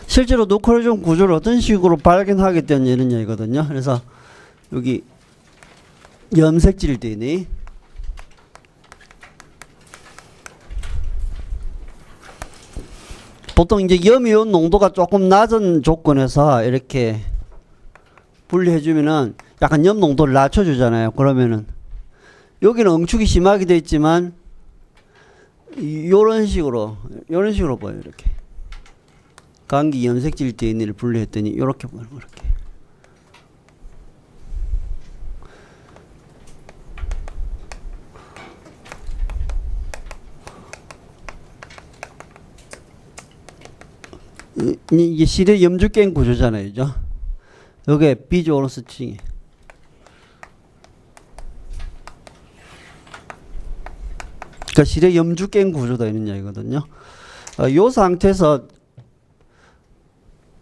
실제로 누클레오즘 구조를 어떤 식으로 발견하게 된 이런 얘기거든요. 그래서 여기 염색질 DNA, 보통 이제 염이온 농도가 조금 낮은 조건에서 이렇게 분리해주면은 약간 염 농도를 낮춰주잖아요. 그러면은 여기는 응축이 심하게 되어 있지만 요런 식으로 보여요. 이렇게 감기 염색질 DNA를 분리했더니 이렇게 보여요. 이렇게 이게 실의 염주갱 구조잖아요. 그죠? 요게 비주얼 스칭이. 그러니까 실의 염주갱 구조다 이런 이야기거든요. 요 상태에서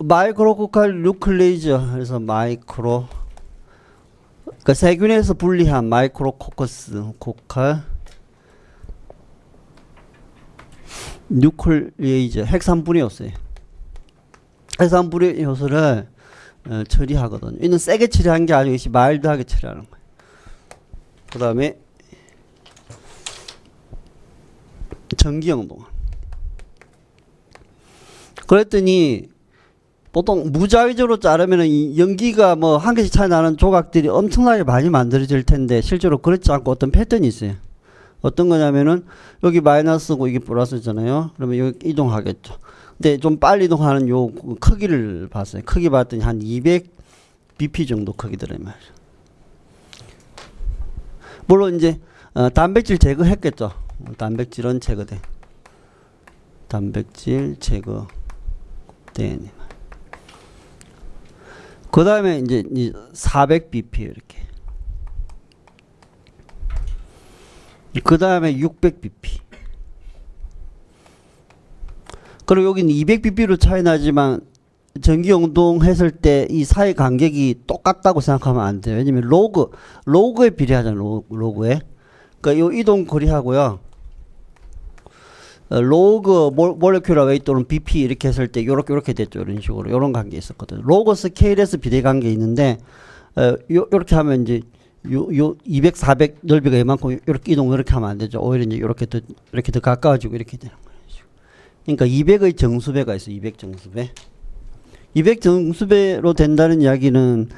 마이크로코칼 뉴클레이즈, 그래서 그러니까 세균에서 분리한 마이크로코커스 코칼 뉴클레이즈 핵산분해 요소예요. 핵산분해 요소를 처리하거든요. 이는 세게 처리한 게 아니고 이것이 마일드하게 처리하는 거예요. 그 다음에 전기영동. 그랬더니 보통 무자위적으로 자르면 이 연기가 뭐 한 개씩 차이 나는 조각들이 엄청나게 많이 만들어질 텐데 실제로 그렇지 않고 어떤 패턴이 있어요. 어떤 거냐면은 여기 마이너스고 이게 플러스잖아요. 그러면 여기 이동하겠죠. 근데 좀 빨리 이동하는 요 크기를 봤어요. 크기 봤더니 한 200bp 정도 크기더래요. 물론 이제 단백질 제거했겠죠. 단백질은 제거돼. 단백질 제거된. 그 다음에 이제 400bp 이렇게. 그 다음에 600bp. 그리고 여기는 200bp로 차이 나지만 전기 영동했을 때 이 사이 간격이 똑같다고 생각하면 안 돼요. 왜냐면 로그에 비례하잖아요. 로그에. 그러니까 요 이동 거리하고요. 로그 몰레큘러 웨이트 또는 BP 이렇게 했을 때 요렇게 됐죠. 이런 식으로 요런 관계 있었거든요. 로그 스케일에서 비례 관계 있는데 요렇게 하면 이제 요 200, 400 넓이가 이만큼 요렇게 이동 이렇게 하면 안 되죠. 오히려 이제 이렇게 더 가까워지고 이렇게 되는 거예요. 그러니까 200의 정수배가 있어요. 200 정수배. 200 정수배로 된다는 이야기는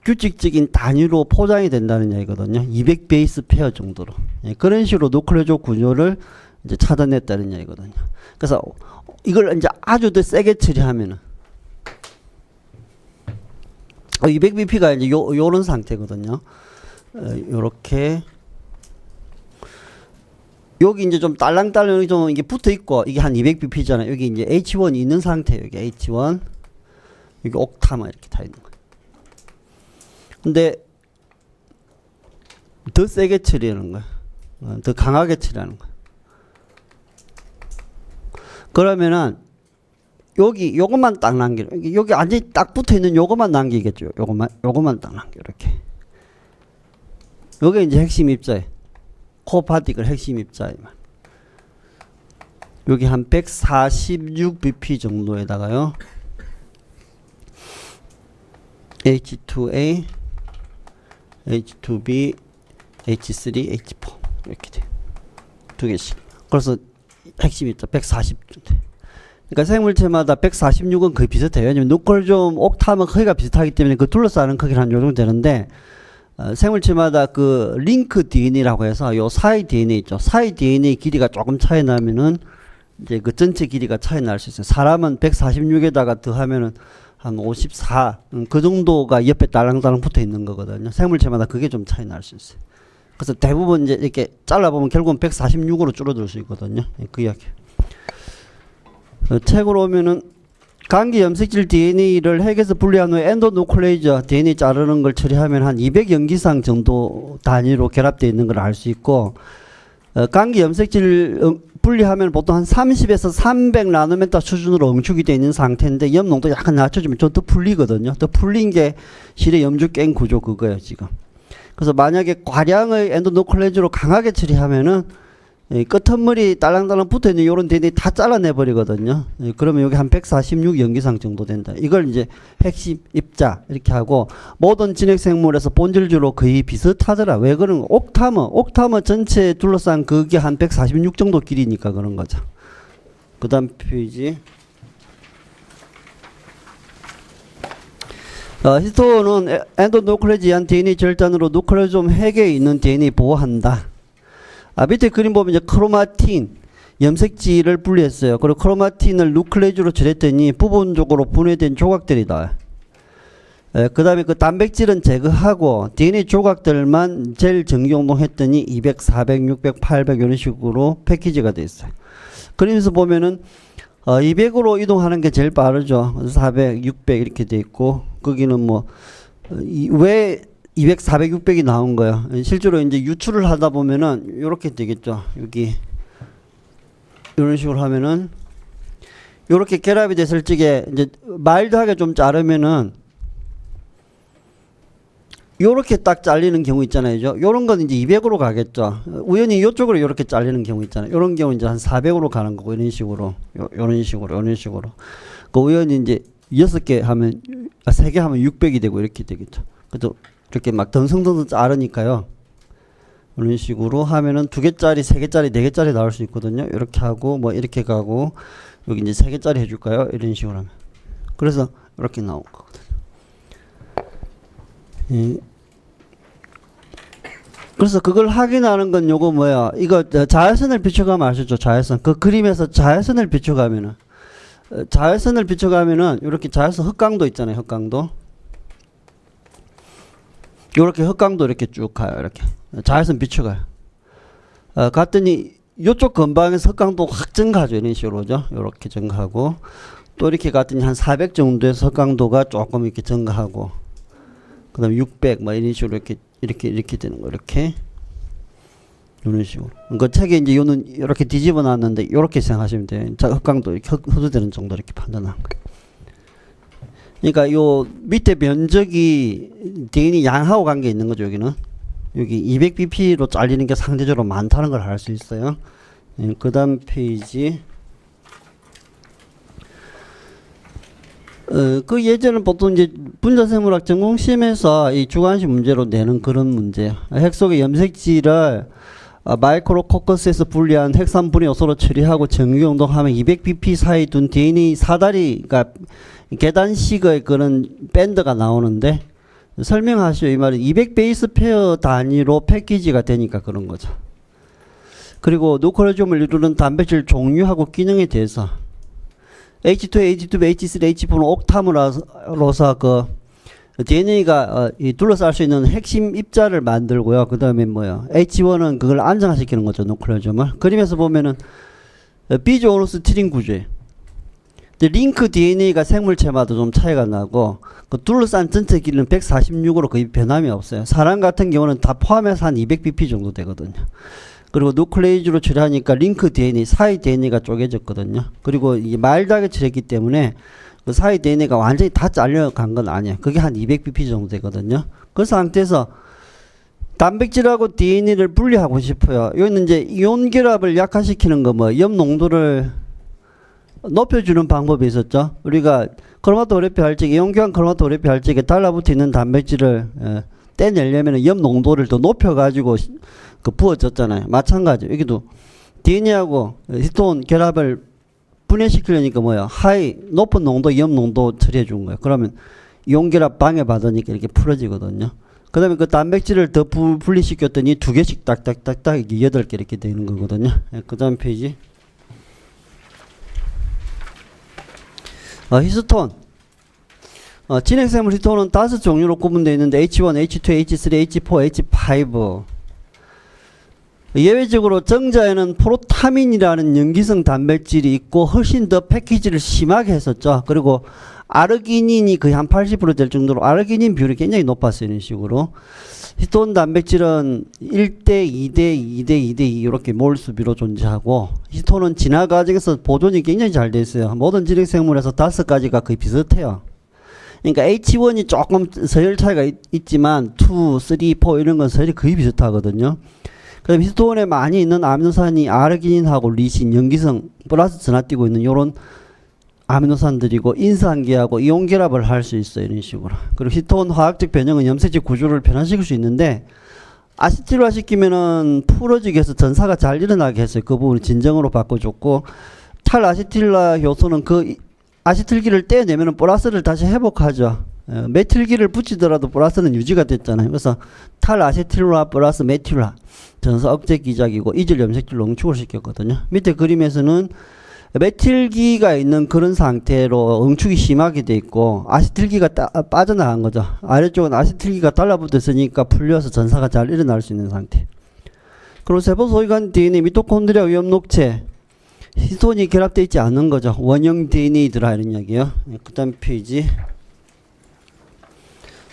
규칙적인 단위로 포장이 된다는 이야기거든요. 200 베이스 페어 정도로. 예, 그런 식으로 누클레오조 구조를 이제 차단했다는 이야기거든요. 그래서 이걸 이제 아주 더 세게 처리하면은 200bp가 이제 요런 상태거든요. 요렇게 여기 이제 좀 딸랑딸랑 좀 이게 붙어 있고 이게 한 200bp잖아요. 여기 이제 H1이 있는 상태예요. 여기 H1 여기 옥타마 이렇게 다 있는 거예요. 근데 더 세게 처리하는 거야. 더 강하게 처리하는 거야. 그러면은 여기 요것만 딱 남겨. 여기 완전히 딱 붙어 있는 요것만 남기겠죠. 요것만 딱 남겨. 이렇게. 요게 이제 핵심 입자예요. 코어 파티클 핵심 입자예요. 여기 한 146bp 정도에다가요. H2A, H2B, H3, H4 이렇게 돼. 두 개씩. 그래서 핵심 입자 140 정도. 그러니까 생물체마다 146은 거의 비슷해요. 왜냐면 누클레오좀 옥타마 크기가 비슷하기 때문에 그 둘러싸는 크기는 한 요 정도 되는데 생물체마다 그 링크 DNA라고 해서 요 사이 DNA 있죠. 사이 DNA 길이가 조금 차이 나면은 이제 그 전체 길이가 차이 날 수 있어요. 사람은 146에다가 더하면은 한 54, 그 정도가 옆에 딸랑딸랑 붙어 있는 거거든요. 생물체마다 그게 좀 차이 날 수 있어요. 그래서 대부분 이제 이렇게 잘라보면 결국은 146으로 줄어들 수 있거든요. 그 이야기. 책으로 오면은 감기 염색질 DNA를 핵에서 분리한 후에 엔도누클레이저 DNA 자르는 걸 처리하면 한 200연기상 정도 단위로 결합되어 있는 걸 알 수 있고, 감기 염색질 분리하면 보통 한 30에서 300 나노미터 수준으로 응축이 되어 있는 상태인데 염농도 약간 낮춰주면 좀 더 풀리거든요. 더 풀린 게 실의 염주 깬 구조 그거예요 지금. 그래서 만약에 과량의 엔도누클레이저로 강하게 처리하면은 끝머리 딸랑딸랑 붙어있는 요런 DNA 다 잘라내버리거든요. 그러면 여기 한 146 연기상 정도 된다. 이걸 이제 핵심 입자 이렇게 하고, 모든 진핵생물에서 본질주로 거의 비슷하더라. 왜 그런 옥타머 전체에 둘러싼 그게 한 146 정도 길이니까 그런 거죠. 그 다음 페이지. 히스토는 엔도누클레이지한 DNA 절단으로 누클레오좀 핵에 있는 DNA 보호한다. 밑에 그림 보면 이제 크로마틴, 염색질을 분리했어요. 그리고 크로마틴을 누클레이즈로 처리했더니 부분적으로 분해된 조각들이 나와요. 그 다음에 그 단백질은 제거하고 DNA 조각들만 젤 정기용동했더니 200, 400, 600, 800 이런 식으로 패키지가 돼 있어요. 그러면서 보면은 200으로 이동하는 게 제일 빠르죠. 400, 600 이렇게 돼 있고, 거기는 뭐 왜 200, 400, 600이 나온 거예요. 실제로 이제 유출을 하다 보면은 요렇게 되겠죠. 여기 이런 식으로 하면은 요렇게 결합이 됐을 적에 이제 마일드하게 좀 자르면은 요렇게 딱 잘리는 경우 있잖아요. 요런 건 이제 200으로 가겠죠. 우연히 요쪽으로 요렇게 잘리는 경우 있잖아요. 요런 경우 이제 한 400으로 가는 거고, 이런 식으로 요런 식으로 그 우연히 이제 6개 하면 3개 하면 600이 되고 이렇게 되겠죠. 그래도 이렇게 막 덩성덩성 자르니까요. 이런 식으로 하면은 2개짜리, 3개짜리, 4개짜리 나올 수 있거든요. 이렇게 하고 뭐 이렇게 가고, 여기 이제 3개짜리 해줄까요? 이런 식으로 하면. 그래서 이렇게 나온 거거든요. 그래서 그걸 확인하는 건 요거 뭐야? 이거 자외선을 비춰가면 아시죠? 자외선. 그 그림에서 자외선을 비춰가면은 이렇게 자외선 흑강도 있잖아요. 흑강도. 요렇게 흑강도 이렇게 쭉 가요. 이렇게 자외선 비춰가요. 갔더니 요쪽 근방에서 흑강도 확 증가하죠. 이런 식으로죠. 요렇게 증가하고, 또 이렇게 갔더니 한 400 정도에서 흑강도가 조금 이렇게 증가하고, 그 다음에 600 막 이런 식으로 이렇게 되는 거. 이렇게 이런 식으로. 그 책에 이제 요는 이렇게 뒤집어 놨는데 요렇게 생각하시면 돼요. 자, 흑강도 이렇게 흡수되는 정도 이렇게 판단한 거예요. 그러니까 요 밑에 면적이 DNA 양하고 관계 있는 거죠. 여기는 여기 200bp로 잘리는 게 상대적으로 많다는 걸 알 수 있어요. 그 다음 페이지. 그 예전에 보통 이제 분자생물학 전공시험에서 이 주관식 문제로 내는 그런 문제예요. 핵 속의 염색질을 마이크로코커스에서 분리한 핵산분해 요소로 처리하고 정유용동하면 200bp 사이 둔 DNA 사다리가 계단식의 그런 밴드가 나오는데, 설명하시오. 이 말은 200 베이스 페어 단위로 패키지가 되니까 그런 거죠. 그리고 누클레오즘을 이루는 단백질 종류하고 기능에 대해서 H2, H2, H3, H4는 옥타머로서 그 DNA가 둘러쌀 수 있는 핵심 입자를 만들고요. 그 다음에 뭐야? H1은 그걸 안정화시키는 거죠. 누클레오즘을. 그림에서 보면은 비조오노스 트린 구조예요. 링크 DNA가 생물체마다 좀 차이가 나고, 그 둘러싼 전체 길이는 146으로 거의 변함이 없어요. 사람 같은 경우는 다 포함해서 한 200bp 정도 되거든요. 그리고 누클레이즈로 처리하니까 링크 DNA, 사이 DNA가 쪼개졌거든요. 그리고 이게 마일드하게 처리했기 때문에 그 사이 DNA가 완전히 다 잘려간 건 아니에요. 그게 한 200bp 정도 되거든요. 그 상태에서 단백질하고 DNA를 분리하고 싶어요. 여기는 이제 이온 결합을 약화시키는 거, 뭐 염 농도를 높여주는 방법이 있었죠. 우리가 크로마토그래피 할 적에, 이온교환 크로마토그래피 할 적에 달라붙어 있는 단백질을 떼내려면 염 농도를 더 높여가지고 부어졌잖아요. 마찬가지. 여기도 DNA하고 히스톤 결합을 분해시키려니까 뭐야? 높은 농도 염 농도 처리해 준 거예요. 그러면 이온 결합 방해받으니까 이렇게 풀어지거든요. 그 다음에 그 단백질을 더 분리시켰더니 2개씩 딱딱딱딱 이게 8개 이렇게 되는 거거든요. 그 다음 페이지. 히스톤. 진행생물 히스톤은 5종류로 구분되어 있는데 H1, H2, H3, H4, H5. 예외적으로 정자에는 프로타민이라는 염기성 단백질이 있고 훨씬 더 패키지를 심하게 했었죠. 그리고 아르기닌이 거의 한 80% 될 정도로 아르기닌 비율이 굉장히 높았어요. 이런 식으로. 히스톤 단백질은 1대, 2대, 2대, 2대 2 이렇게 몰수비로 존재하고 히스톤은 진화 과정에서 보존이 굉장히 잘 돼 있어요. 모든 진핵생물에서 5가지가 거의 비슷해요. 그러니까 H1이 조금 서열 차이가 있지만 2, 3, 4 이런 건 서열이 거의 비슷하거든요. 그다음 히스톤에 많이 있는 아미노산이 아르기닌하고 리신, 염기성 플러스 전하띄고 있는 요런 아미노산들이고 인산계하고 이온 결합을 할 수 있어요. 이런 식으로. 그리고 히스톤 화학적 변형은 염색체 구조를 변화시킬 수 있는데 아세틸화 시키면은 풀어지게 해서 전사가 잘 일어나게 했어요. 그 부분을 진정으로 바꿔줬고 탈아세틸화 효소는 그 아세틸기를 떼내면은 플러스를 다시 회복하죠. 메틸기를 붙이더라도 플러스는 유지가 됐잖아요. 그래서 탈아세틸화 플러스 메틸화 전사 억제 기작이고 이질 염색질로 응축을 시켰거든요. 밑에 그림에서는 메틸기가 있는 그런 상태로 응축이 심하게 돼 있고 아세틸기가 빠져나간 거죠. 아래쪽은 아세틸기가 달라붙어 있으니까 풀려서 전사가 잘 일어날 수 있는 상태. 그리고 세포 소유관 DNA 미토콘드리아 위험록체 히스톤이 결합되어 있지 않은 거죠. 원형 DNA 들어가 이런 이야기예요. 그 다음 페이지.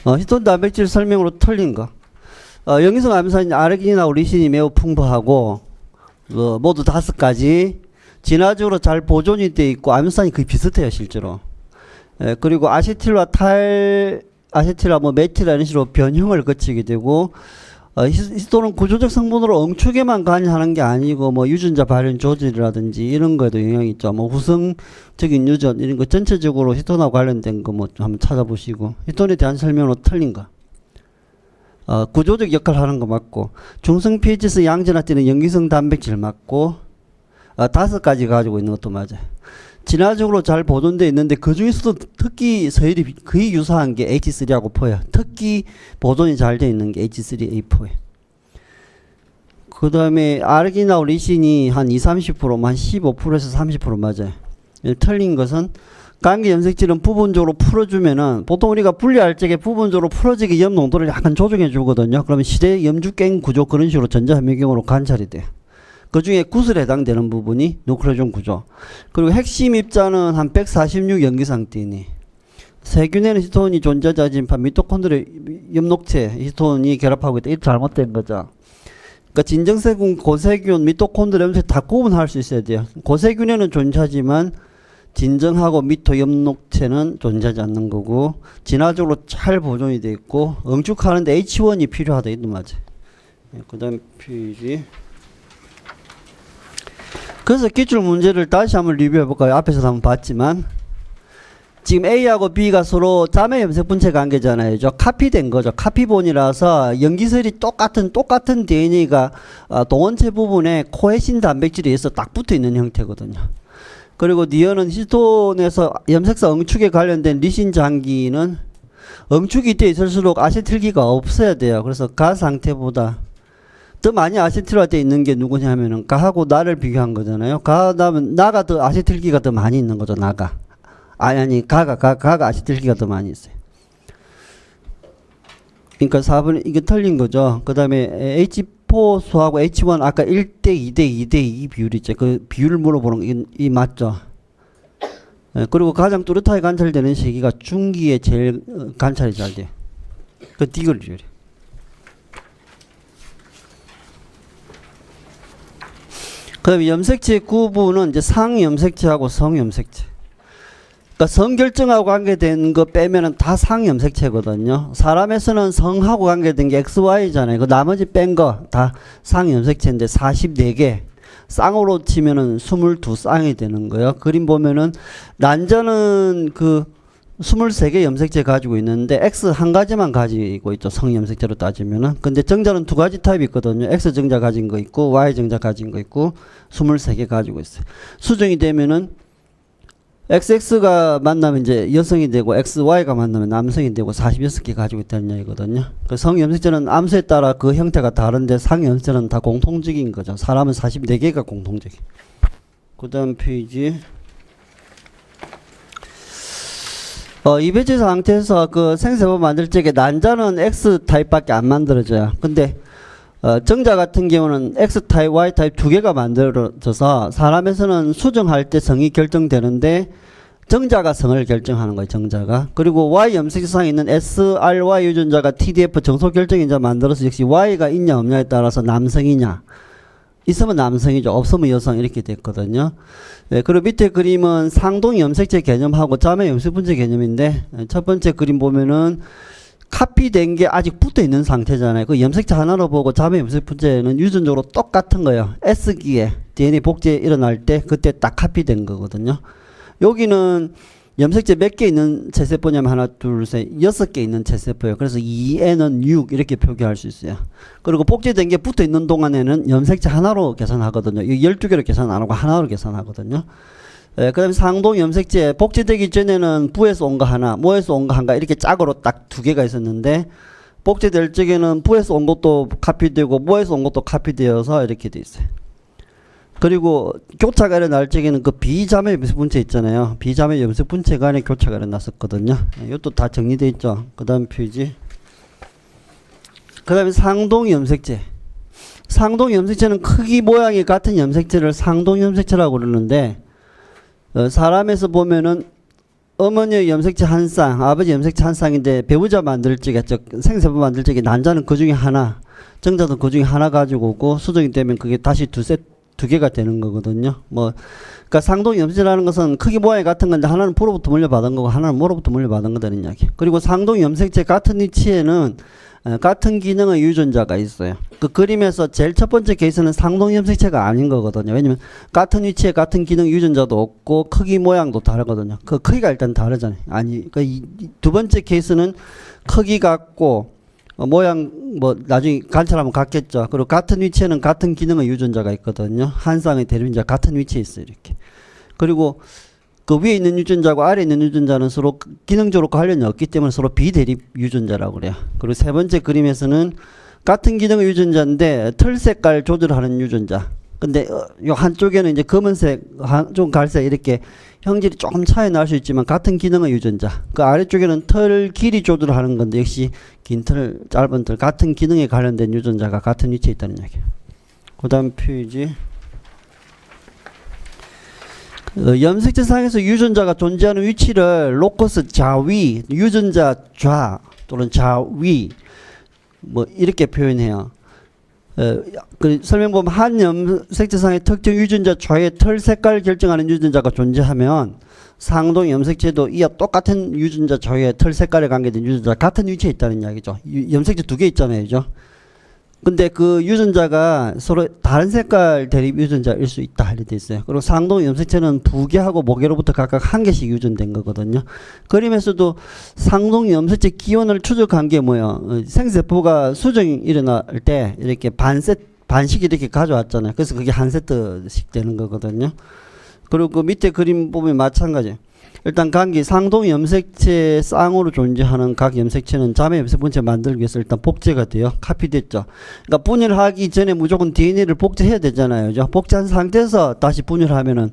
히스톤 단백질 설명으로 틀린 거. 염기성 아미노산인 아르기닌하고 리신이 매우 풍부하고 모두 5가지 진화적으로 잘 보존이 되어 있고 아미노산이 거의 비슷해요 실제로. 그리고 아세틸화 아세틸화 메틸화 이런 식으로 변형을 거치게 되고 히스톤은 구조적 성분으로 응축에만 관여하는 게 아니고 유전자 발현 조절이라든지 이런 거에도 영향이 있죠. 후성적인 유전 이런 거 전체적으로 히스톤하고 관련된 거 한번 찾아보시고 히스톤에 대한 설명으로 틀린 거. 구조적 역할을 하는 거 맞고 중성 pH에서 양전화되는 염기성 단백질 맞고 5가지 가지고 있는 것도 맞아요. 진화적으로 잘 보존되어 있는데 그 중에서도 특히 서열이 거의 유사한 게 H3하고 4야. 특히 보존이 잘 되어 있는 게 H3A4야. 그 다음에 아르기닌하고 리신이 한 20-30%, 한 15%에서 30% 맞아요. 틀린 것은 관계 염색질은 부분적으로 풀어주면은 보통 우리가 분리할 적에 부분적으로 풀어지게 염 농도를 약간 조정해 주거든요. 그러면 시대 염주갱 구조 그런 식으로 전자현미경으로 관찰이 돼요. 그 중에 구슬에 해당되는 부분이 누클레존 구조. 그리고 핵심 입자는 한 146 염기상 DNA. 세균에는 히스톤이 존재하지 않지만 미토콘드리아 염록체 히스톤이 결합하고 있다. 이거 잘못된 거죠. 그러니까 진정세균, 고세균, 미토콘드리아 염록체 다 구분할 수 있어야 돼요. 고세균에는 존재하지만 진정하고 미토 염록체는 존재하지 않는 거고 진화적으로 잘 보존이 되어 있고 응축하는데 H1이 필요하다. 이도 맞아요. 그 다음 페이지. 그래서 기출 문제를 다시 한번 리뷰해 볼까요? 앞에서도 한번 봤지만 지금 A하고 B가 서로 자매 염색 분체 관계잖아요. 카피된 거죠. 카피본이라서 염기설이 똑같은 DNA가 동원체 부분에 코에신 단백질에 의해서 딱 붙어 있는 형태거든요. 그리고 니언은 히스톤에서 염색소 응축에 관련된 리신 장기는 응축이 되어 있을수록 아세틸기가 없어야 돼요. 그래서 가 상태보다 더 많이 아세틸화 되어 있는 게 누구냐면은 가하고 나를 비교한 거잖아요. 나가 더 아세틸기가 더 많이 있는 거죠. 가가 아세틸기가 더 많이 있어요. 그러니까 4번에 이게 틀린 거죠. 그 다음에 H4수하고 H1 아까 1대 2대 2대 2 비율 있죠. 그 비율을 물어보는 이 맞죠. 그리고 가장 뚜렷하게 관찰되는 시기가 중기에 제일 관찰이 잘 돼요. 그 디글 비율이. 그 다음에 염색체 구분은 이제 상염색체하고 성염색체. 그러니까 성결정하고 관계된 거 빼면은 다 상염색체거든요. 사람에서는 성하고 관계된 게 XY잖아요. 그 나머지 뺀 거 다 상염색체인데 44개. 쌍으로 치면은 22쌍이 되는 거예요. 그림 보면은 난자는 그 23개 염색체 가지고 있는데 X 한 가지만 가지고 있죠. 성염색체로 따지면은. 근데 정자는 2가지 타입이 있거든요. X 정자 가진 거 있고 Y 정자 가진 거 있고 23개 가지고 있어요. 수정이 되면은 XX가 만나면 이제 여성이 되고 XY가 만나면 남성이 되고 46개 가지고 있다는 얘기거든요. 그 성염색체는 암수에 따라 그 형태가 다른데 상염색체는 다 공통적인 거죠. 사람은 44개가 공통적이. 그 다음 페이지. 이 배치 상태에서 그 생세포 만들 적에 난자는 X타입밖에 안 만들어져요. 근데 정자 같은 경우는 X타입, Y타입 두 개가 만들어져서 사람에서는 수정할 때 성이 결정되는데 정자가 성을 결정하는 거예요. 정자가. 그리고 Y 염색체상에 있는 SRY 유전자가 TDF 정소 결정인자 만들어서 역시 Y가 있냐 없냐에 따라서 남성이냐, 있으면 남성이죠, 없으면 여성, 이렇게 됐거든요. 네, 그리고 밑에 그림은 상동 염색체 개념하고 자매 염색 분체 개념인데, 첫 번째 그림 보면은 카피된 게 아직 붙어 있는 상태잖아요. 그 염색체 하나로 보고 자매 염색 분체는 유전적으로 똑같은 거예요. S기에 DNA 복제 일어날 때 그때 딱 카피된 거거든요. 여기는 염색체 몇 개 있는 체세포냐면 하나, 둘, 셋, 6개 있는 체세포예요. 그래서 2N은 6 이렇게 표기할 수 있어요. 그리고 복제된 게 붙어 있는 동안에는 염색체 하나로 계산하거든요. 12개로 계산 안 하고 하나로 계산하거든요. 그 다음에 상동 염색체 복제되기 전에는 부에서 온 거 하나, 모에서 온 거 하나 이렇게 짝으로 딱 두 개가 있었는데 복제될 적에는 부에서 온 것도 카피되고 모에서 온 것도 카피되어서 이렇게 돼 있어요. 그리고 교차가 일어날 적에는 그 비자매 염색 분체 있잖아요. 비자매 염색 분체 간에 교차가 일어났었거든요. 이것도 다 정리되어 있죠. 그 다음 페이지. 그 다음에 상동 염색체. 상동 염색체는 크기 모양이 같은 염색체를 상동 염색체라고 그러는데, 사람에서 보면은 어머니의 염색체 한 쌍, 아버지 염색체 한 쌍인데 배우자 만들 적에, 생세포 만들 적에 난자는 그 중에 하나, 정자도 그 중에 하나 가지고 오고 수정이 되면 그게 다시 두 개가 되는 거거든요. 그러니까 상동 염색체라는 것은 크기 모양이 같은 건데 하나는 부로부터 물려받은 거고 하나는 모로부터 물려받은 거다는 이야기. 그리고 상동 염색체 같은 위치에는 같은 기능의 유전자가 있어요. 그 그림에서 제일 첫 번째 케이스는 상동 염색체가 아닌 거거든요. 왜냐면 같은 위치에 같은 기능 유전자도 없고 크기 모양도 다르거든요. 그 크기가 일단 다르잖아요. 두 번째 케이스는 크기 같고 모양 나중에 관찰하면 같겠죠. 그리고 같은 위치에는 같은 기능의 유전자가 있거든요. 한 쌍의 대립인자 같은 위치에 있어요. 이렇게. 그리고 그 위에 있는 유전자하고 아래에 있는 유전자는 서로 기능적으로 관련이 없기 때문에 서로 비대립 유전자라고 그래요. 그리고 세 번째 그림에서는 같은 기능의 유전자인데 털 색깔 조절하는 유전자. 근데 요 한쪽에는 이제 검은색, 좀 갈색 이렇게 형질이 조금 차이 날 수 있지만 같은 기능의 유전자. 그 아래쪽에는 털 길이 조절하는 건데 역시 긴 털, 짧은 털 같은 기능에 관련된 유전자가 같은 위치에 있다는 얘기예요. 그 다음 페이지. 염색체 상에서 유전자가 존재하는 위치를 로커스 좌위, 유전자 좌 또는 좌위 이렇게 표현해요. 그 설명 보면 한 염색체상의 특정 유전자 좌의 털 색깔 결정하는 유전자가 존재하면 상동 염색체도 이와 똑같은 유전자 좌의 털 색깔에 관계된 유전자 같은 위치에 있다는 이야기죠. 염색체 두 개 있잖아요, 그죠? 근데 그 유전자가 서로 다른 색깔 대립 유전자일 수 있다 이렇게 돼 있어요. 그리고 상동 염색체는 부계하고 모계로부터 각각 한 개씩 유전된 거거든요. 그림에서도 상동 염색체 기원을 추적한 게 뭐예요? 생세포가 수정이 일어날 때 이렇게 반씩 이렇게 가져왔잖아요. 그래서 그게 한 세트씩 되는 거거든요. 그리고 그 밑에 그림 보면 마찬가지. 일단 각기 상동 염색체 쌍으로 존재하는 각 염색체는 자매 염색 분체 만들기 위해서 일단 복제가 돼요. 카피됐죠. 그러니까 분열하기 전에 무조건 DNA를 복제해야 되잖아요. 그죠? 복제한 상태에서 다시 분열하면은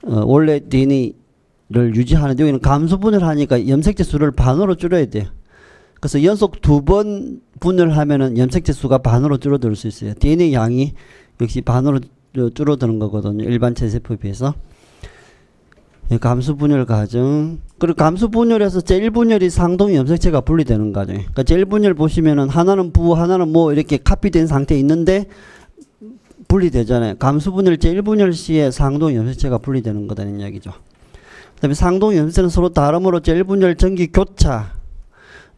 원래 DNA를 유지하는데 여기는 감소 분열하니까 염색체 수를 반으로 줄여야 돼요. 그래서 연속 2번 분열하면은 염색체 수가 반으로 줄어들 수 있어요. DNA 양이 역시 반으로 줄어드는 거거든요. 일반 체세포에 비해서. 감수 분열 과정. 그리고 감수 분열에서 제일 분열이 상동 염색체가 분리되는 과정. 그러니까 제일 분열 보시면은 하나는 부, 하나는 모 이렇게 카피된 상태에 있는데 분리되잖아요. 감수 분열 제일 분열 시에 상동 염색체가 분리되는 거다는 이야기죠. 그다음에 상동 염색체는 서로 다름으로 제일 분열 전기 교차,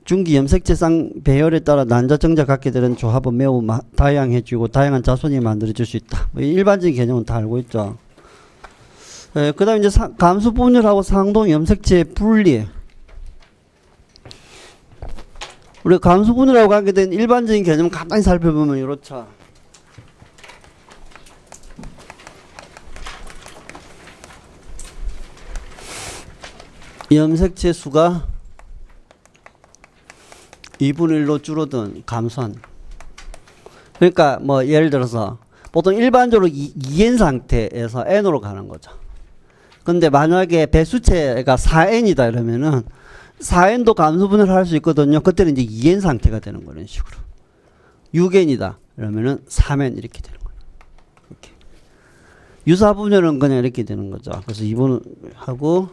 중기 염색체 쌍 배열에 따라 난자 정자 갖게 되는 조합은 매우 다양해지고 다양한 자손이 만들어질 수 있다. 일반적인 개념은 다 알고 있죠. 그 다음에 이제 감수 분열하고 상동 염색체 분리. 우리 감수 분열하고 관계된 일반적인 개념 간단히 살펴보면 이렇죠. 염색체 수가 2분의 1로 줄어든 감소한. 그러니까 뭐 예를 들어서 보통 일반적으로 2n 상태에서 n으로 가는 거죠. 근데 만약에 배수체가 4n이다 이러면은 4n도 감소분해를 할 수 있거든요. 그때는 이제 2n 상태가 되는 거예요. 이런 식으로. 6n이다 이러면은 3n 이렇게 되는 거예요. 이렇게. 유사분열은 그냥 이렇게 되는 거죠. 그래서 2분 하고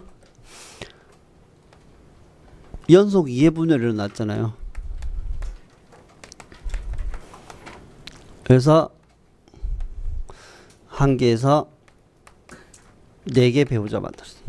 연속 2회 분열이 일어났잖아요. 그래서 한 개에서 4개 배우자 만들었어요.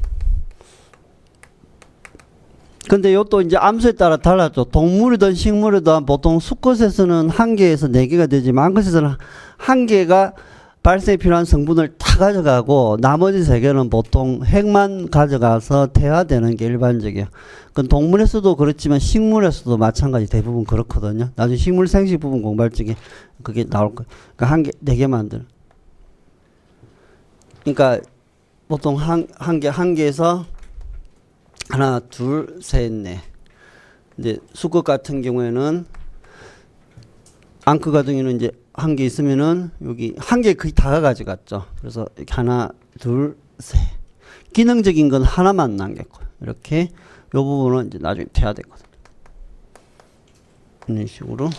근데 이것도 이제 암수에 따라 달라져. 동물이든 식물이든 보통 수컷에서는 한 개에서 4개가 되지만 암컷에서는 한 개가 발생에 필요한 성분을 다 가져가고 나머지 3개는 보통 핵만 가져가서 태화되는 게 일반적이에요. 그건 동물에서도 그렇지만 식물에서도 마찬가지 대부분 그렇거든요. 나중에 식물 생식 부분 공부할 적에 그게 나올 거예요. 그러니까 한 개, 4개 만들. 그러니까 보통 한 개에서 하나, 둘, 셋, 넷. 이제 수컷 같은 경우에는 앙크 같은 경우는 이제 한 개 있으면은 여기 한 개 거의 다 가져갔죠. 그래서 이렇게 하나, 둘, 셋. 기능적인 건 하나만 남겼고 이렇게 이 부분은 이제 나중에 태화되거든요. 이런 식으로.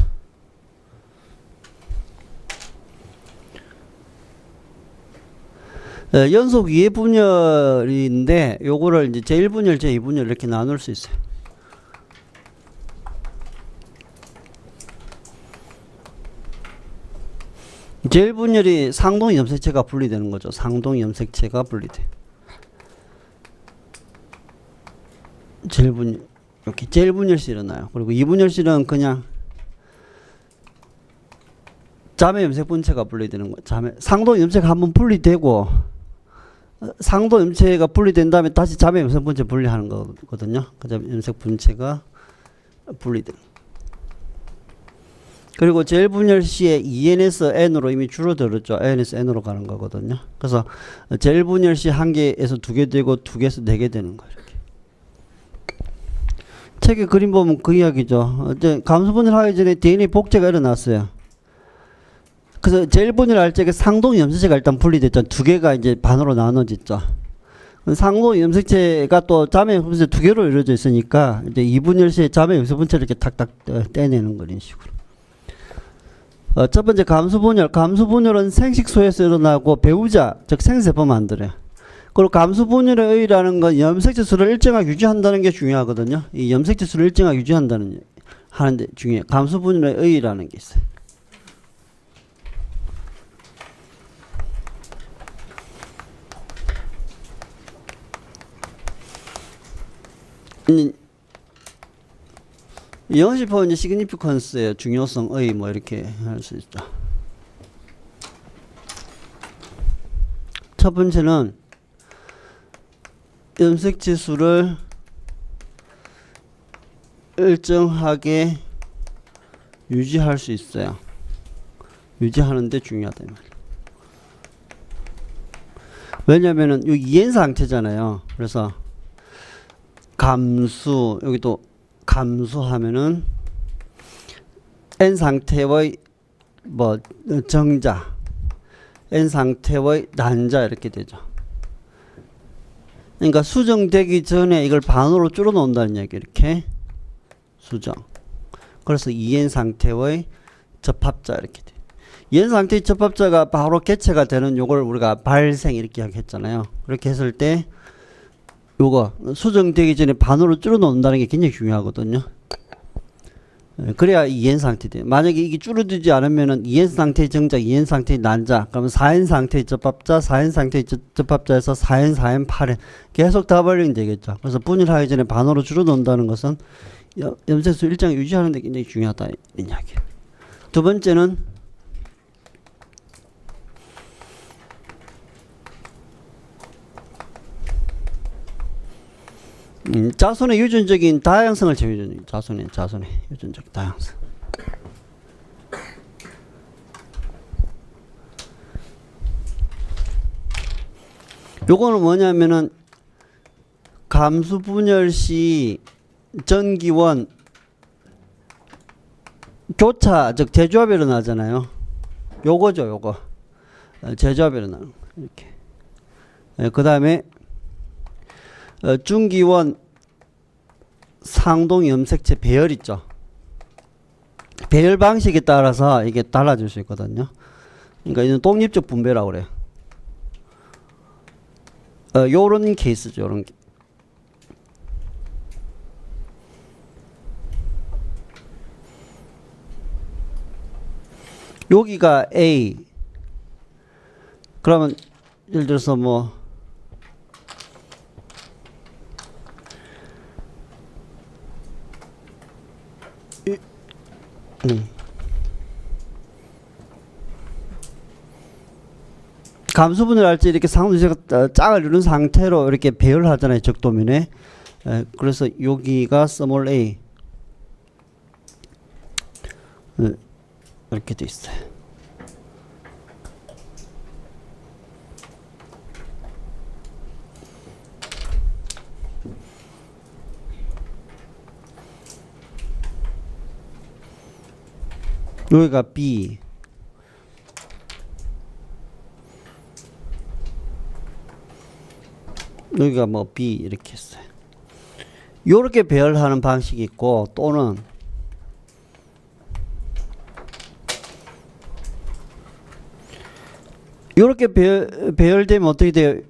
연속 2회 분열인데 요거를 이제 제1분열, 제2분열 이렇게 나눌 수 있어요. 제1분열이 상동 염색체가 분리되는 거죠. 상동 염색체가 분리돼. 제1분열 이렇게 제1분열시 일어나요. 그리고 2분열시는 그냥 자매 염색 분체가 분리되는 거예요. 상동 염색가 한번 분리되고 상도 염체가 분리된 다음에 다시 자매 염색 분체 분리하는 거거든요. 그 염색 분체가 분리된. 그리고 젤분열 시에 2n에서 n으로 이미 줄어들었죠. n에서 n으로 가는 거거든요. 그래서 젤분열 시 1개에서 2개 되고 2개에서 4개 되는 거예요. 이렇게. 책에 그림 보면 그 이야기죠. 이제 감소분열 하기 전에 DNA 복제가 일어났어요. 그래서 젤분열 할 적에 상동 염색체가 일단 분리됐죠. 2개가 이제 반으로 나눠졌죠. 상동 염색체가 또 자매 염색체 2개로 이루어져 있으니까 이제 2분열 시에 자매 염색 분체를 이렇게 탁탁 떼내는 거런 식으로. 첫 번째 감수분열. 감수분열은 생식소에서 일어나고 배우자, 즉 생세포 만들어요. 그리고 감수분열의 의의라는 건 염색체 수를 일정하게 유지한다는 게 중요하거든요. 이 염색체 수를 일정하게 유지한다는 하는데 중요해요. 감수분열의 의의라는 게 있어요. 영어식 표현 이제 시그니피컨스의 중요성의 뭐 이렇게 할 수 있죠. 첫 번째는 염색체 수를 일정하게 유지할 수 있어요. 유지하는데 중요하다. 왜냐면은 여기 2n 상태잖아요. 그래서 감수, 여기도 감수하면은 n 상태의 뭐 정자, n 상태의 난자 이렇게 되죠. 그러니까 수정되기 전에 이걸 반으로 줄여 놓는다는 얘기. 이렇게 수정. 그래서 2n 상태의 접합자 이렇게 돼. 2n 상태의 접합자가 바로 개체가 되는 요걸 우리가 발생 이렇게 했잖아요. 그렇게 했을 때 요거 수정되기 전에 반으로 줄여 놓는다는 게 굉장히 중요하거든요. 그래야 2n 상태 돼요. 만약에 이게 줄어들지 않으면은 2n 상태의 정자, 2n 상태의 난자, 그러면 4n 상태의 접합자, 4n 상태의 접합자에서 4n, 4n, 8n 계속 다 발령이 되겠죠. 그래서 분열하기 전에 반으로 줄여 놓는다는 것은 염색수 일정을 유지하는 데 굉장히 중요하다 이 이야기예요. 두 번째는 자손의 유전적인 다양성을 제외해주는 자손의 유전적 다양성. 요거는 뭐냐면은 감수 분열 시 전기원 교차 즉 재조합이 일어나잖아요. 요거죠, 요거. 재조합이 일어나는 거. 이렇게. 그 다음에 중기원 상동 염색체 배열 있죠. 배열 방식에 따라서 이게 달라질 수 있거든요. 그러니까 이는 독립적 분배라고 그래요. 요런 케이스죠, 요런 게. 여기가 A. 그러면 예를 들어서 뭐 감수분을 할 때 이렇게 상수제가 짝을 이룬 상태로 이렇게 배열하잖아요, 적도면에. 그래서 여기가 스몰 a 이렇게 돼 있어요. 여기가 B, 여기가 뭐 B 이렇게 했어요. 요렇게 배열하는 방식이 있고, 또는 요렇게 배열되면 어떻게 돼요?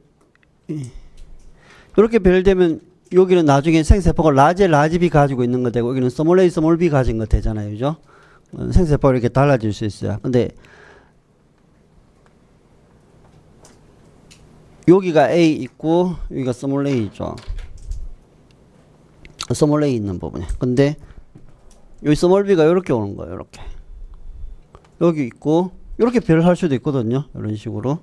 요렇게 배열되면 여기는 나중에 생세포가 라지 B 가지고 있는 거 되고, 여기는 스몰 a 스몰 b 가진 거 되잖아요, 그죠? 생세포가 이렇게 달라질 수 있어요. 근데 여기가 A 있고 여기가 스몰 A죠. 스몰 A 있는 부분에. 근데 여기 스몰 B가 이렇게 오는 거예요. 이렇게. 여기 있고 이렇게 배열할 수도 있거든요. 이런 식으로.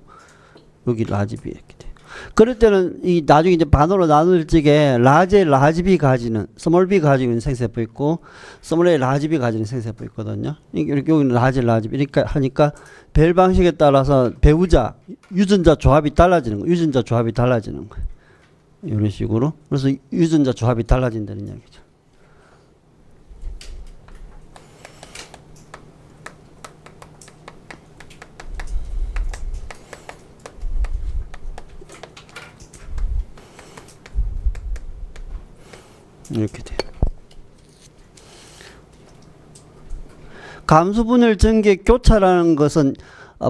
여기 라지 B 이렇게 돼. 그럴 때는 이 나중에 이제 반으로 나눌 적에 라지 B 가지는 스몰 B 가지고 있는 생세포 있고 스몰 A 라지 B 가지는 생세포 있거든요. 이렇게 여기는 라지 B 이렇게 하니까 배열 방식에 따라서 배우자 유전자 조합이 달라지는 거. 유전자 조합이 달라지는 거예요. 이런 식으로. 그래서 유전자 조합이 달라진다는 이야기죠. 이렇게 돼요. 감수분열 전개 교차라는 것은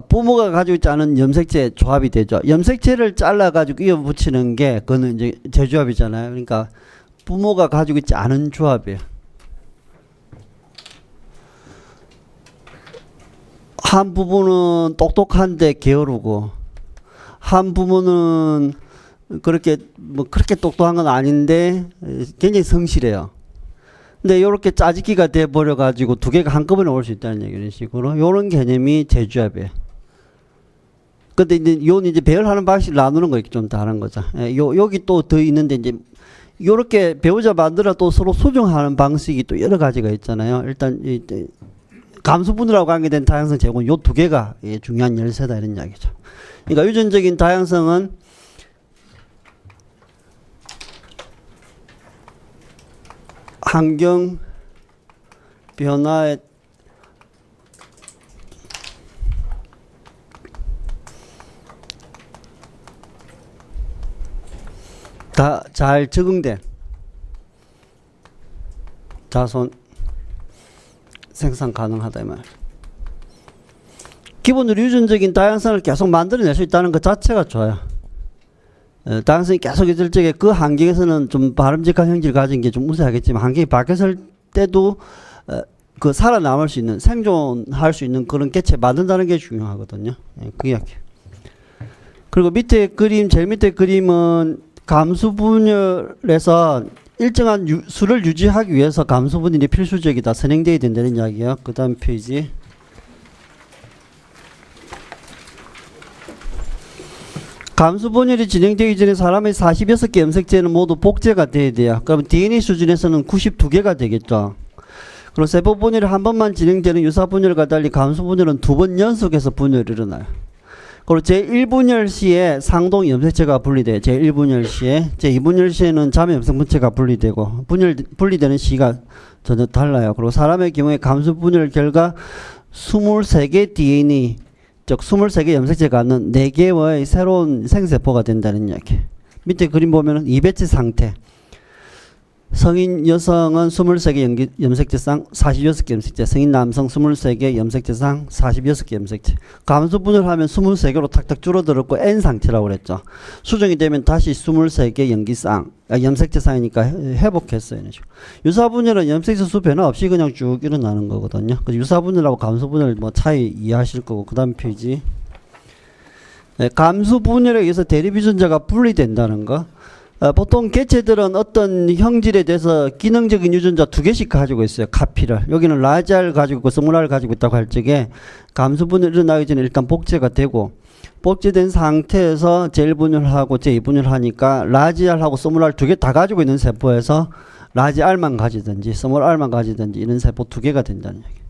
부모가 가지고 있지 않은 염색체 조합이 되죠. 염색체를 잘라가지고 이어 붙이는 게 그거는 이제 재조합이잖아요. 그러니까 부모가 가지고 있지 않은 조합이에요. 한 부분은 똑똑한데 게으르고, 한 부분은 그렇게 똑똑한 건 아닌데 굉장히 성실해요. 근데 이렇게 짜집기가 돼 버려 가지고 두 개가 한꺼번에 올 수 있다는 얘기, 이런 식으로. 요런 개념이 재조합이에요. 근데 이제 배열하는 방식을 나누는 거 좀 다른 거죠. 여기 또 더 있는데 이제 요렇게 배우자 만들어 또 서로 수정하는 방식이 또 여러 가지가 있잖아요. 일단 감수분열하고 관계된 다양성 제공 요 두 개가 중요한 열쇠다, 이런 이야기죠. 그러니까 유전적인 다양성은 환경 변화에 다 잘 적응된 자손 생산 가능하다, 이 말. 기본적으로 유전적인 다양성을 계속 만들어낼 수 있다는 것 자체가 좋아요. 다양성이 계속 있을 적에 그 환경에서는 좀 바람직한 형질을 가진 게 좀 우세하겠지만, 환경이 바뀌었을 때도 그 살아남을 수 있는, 생존할 수 있는 그런 개체 만든다는 게 중요하거든요. 그 이야기. 그리고 밑에 그림, 제일 밑에 그림은 감수분열에서 일정한 수를 유지하기 위해서 감수분열이 필수적이다, 선행되어야 된다는 이야기예요. 그 다음 페이지. 감수분열이 진행되기 전에 사람의 46개 염색체는 모두 복제가 돼야 돼요. 그러면 DNA 수준에서는 92개가 되겠죠. 그리고 세포분열이 한 번만 진행되는 유사분열과 달리 감수분열은 두 번 연속해서 분열이 일어나요. 그리고 제1분열 시에 상동 염색체가 분리돼요. 제1분열 시에. 제2분열 시에는 자매 염색물체가 분리되고 분리되는 시가 전혀 달라요. 그리고 사람의 경우에 감수 분열 결과 23개 DNA 즉 23개 염색체가 갖는 4개의 새로운 생세포가 된다는 이야기. 밑에 그림 보면은 이배치 상태. 성인 여성은 23개 염색체상 46개 염색체, 성인 남성 23개 염색체상 46개 염색체. 감수 분열하면 23개로 탁탁 줄어들었고 N 상태라고 그랬죠. 수정이 되면 다시 23개 염색체상이니까 회복했어요. 유사 분열은 염색체 수 변화 없이 그냥 쭉 일어나는 거거든요. 유사 분열하고 감수 분열 뭐 차이 이해하실 거고. 그 다음 페이지. 감수 분열에 의해서 대립 유전자가 분리된다는 거. 보통 개체들은 어떤 형질에 대해서 기능적인 유전자 2개씩 가지고 있어요. 카피를. 여기는 라지알 가지고 있고 스몰알 가지고 있다고 할 적에 감수분열 일어나기 전에 일단 복제가 되고 복제된 상태에서 제1분열하고 제2분열하니까 라지알하고 스몰알 2개 다 가지고 있는 세포에서 라지알만 가지든지 스몰알만 가지든지 이런 세포 2개가 된다는 얘기.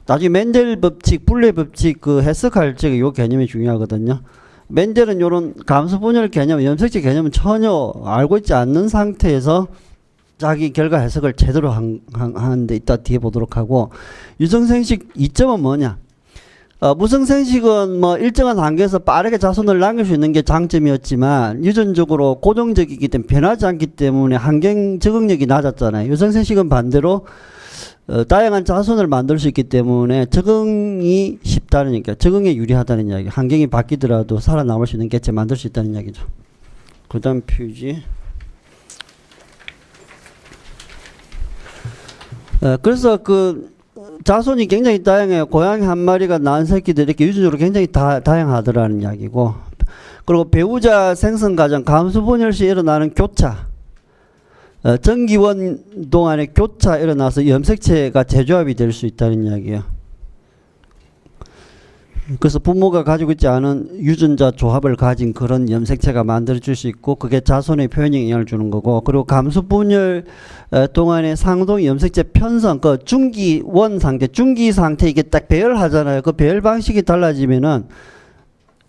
나중에 멘델 법칙, 분리 법칙 그 해석할 적에 이 개념이 중요하거든요. 멘델은 이런 감수분열 개념, 염색체 개념은 전혀 알고 있지 않는 상태에서 자기 결과 해석을 제대로 하는데 이따 뒤에 보도록 하고, 유성생식 이점은 뭐냐? 무성생식은 뭐 일정한 한계에서 빠르게 자손을 남길 수 있는 게 장점이었지만 유전적으로 고정적이기 때문에 변하지 않기 때문에 환경 적응력이 낮았잖아요. 유성생식은 반대로 다양한 자손을 만들 수 있기 때문에 적응이 쉽다는 얘기야. 적응에 유리하다는 이야기. 환경이 바뀌더라도 살아남을 수 있는 개체 만들 수 있다는 이야기죠. 그 다음 표지. 그래서 그 자손이 굉장히 다양해요. 고양이 한 마리가 낳은 새끼들이 이렇게 유전적으로 굉장히 다양하더라는 이야기고. 그리고 배우자 생성 과정, 감수분열 시 일어나는 교차. 전기원 동안에 교차 일어나서 염색체가 재조합이 될 수 있다는 이야기예요. 그래서 부모가 가지고 있지 않은 유전자 조합을 가진 그런 염색체가 만들어질 수 있고 그게 자손의 표현에 영향을 주는 거고, 그리고 감수분열 동안에 상동 염색체 편성, 그 중기원 상태, 중기 상태 이게 딱 배열하잖아요. 그 배열 방식이 달라지면은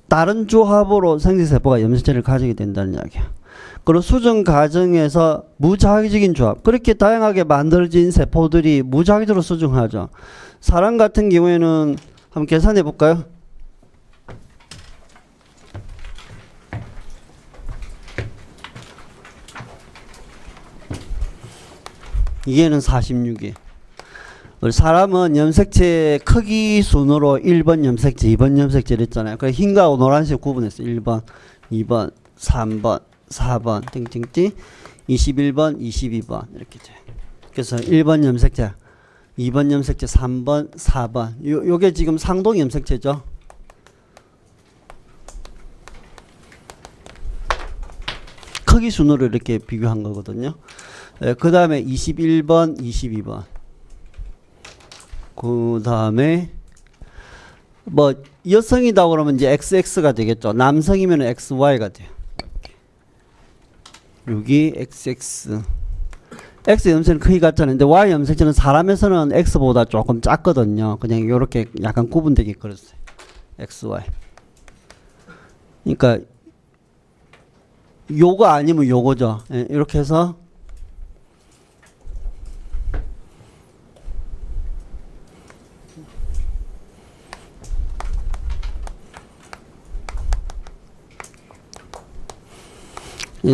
다른 조합으로 생식세포가 염색체를 가지게 된다는 이야기야. 그리고 수정 과정에서 무자기적인 조합, 그렇게 다양하게 만들어진 세포들이 무자기적으로 수정하죠. 사람 같은 경우에는 한번 계산해 볼까요? 이게는 46개. 우리 사람은 염색체 크기 순으로 1번 염색체, 2번 염색체 이랬잖아요. 그래서 흰과 노란색 구분했어요. 1번, 2번, 3번, 4번, 띵띵띵, 21번, 22번 이렇게 돼요. 그래서 1번 염색체, 2번 염색체, 3번, 4번. 요게 지금 상동 염색체죠. 크기 순으로 이렇게 비교한 거거든요. 그 다음에 21번, 22번. 그 다음에 뭐 여성이다 그러면 이제 XX가 되겠죠. 남성이면 XY가 돼요. 여기 XX. X 염색은 크기 같잖아요. 근데 Y 염색체는 사람에서는 X보다 조금 작거든요. 그냥 이렇게 약간 구분되게 그렸어요. XY. 그러니까 요거 아니면 요거죠. 예, 이렇게 해서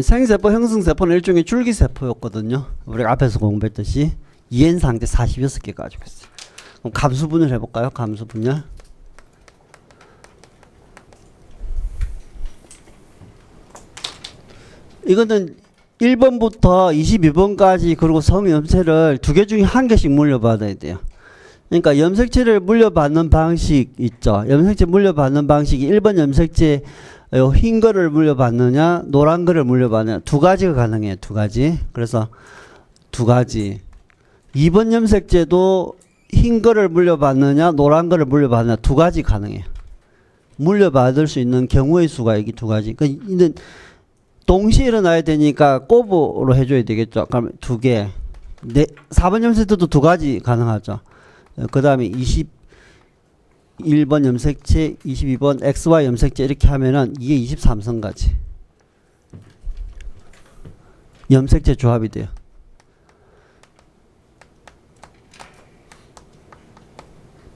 생세포, 형성세포는 일종의 줄기세포였거든요. 우리가 앞에서 공부했듯이 EN 상태 46개 가지고 있어요. 그럼 감수분열 해볼까요? 감수분열. 이거는 1번부터 22번까지 그리고 성염색체를 2개 중에 1개씩 물려받아야 돼요. 그러니까 염색체를 물려받는 방식 있죠. 염색체 물려받는 방식이 1번 염색체 흰 거를 물려받느냐 노란 거를 물려받느냐 두 가지가 가능해요. 두 가지. 그래서 두 가지. 2번 염색체도 흰 거를 물려받느냐 노란 거를 물려받느냐 두 가지 가능해요. 물려받을 수 있는 경우의 수가 여기 두 가지. 그러니까 동시에 일어나야 되니까 꼽으로 해줘야 되겠죠. 그러면 두 개. 4번 염색체도 두 가지 가능하죠. 그 다음에 1번 염색체, 22번 XY 염색체 이렇게 하면은 이게 23선까지 염색체 조합이 돼요.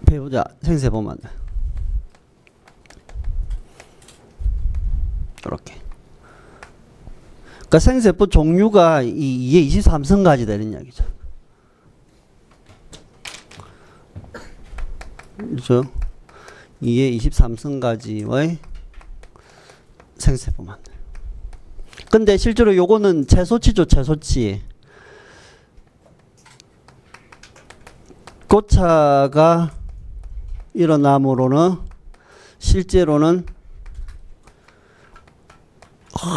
배우자 생세 보면 돼. 이렇게. 그러니까 생세포 종류가 이게 23선까지 되는 이야기죠. 그렇죠? 이게 23선까지의 생세포만. 근데 실제로 요거는 채소치죠, 채소치. 고차가 일어남으로는 실제로는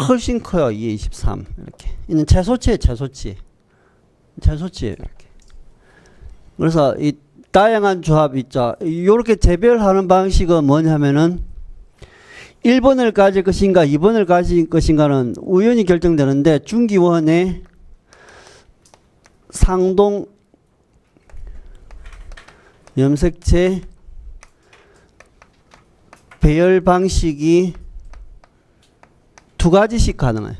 훨씬 커요. 2에 23 이렇게. 이는 채소치에 채소치예요 이렇게. 그래서 이 다양한 조합 있죠. 이렇게 재별하는 방식은 뭐냐면은 1번을 가질 것인가 2번을 가질 것인가는 우연히 결정되는데 중기원의 상동 염색체 배열 방식이 두 가지씩 가능해요.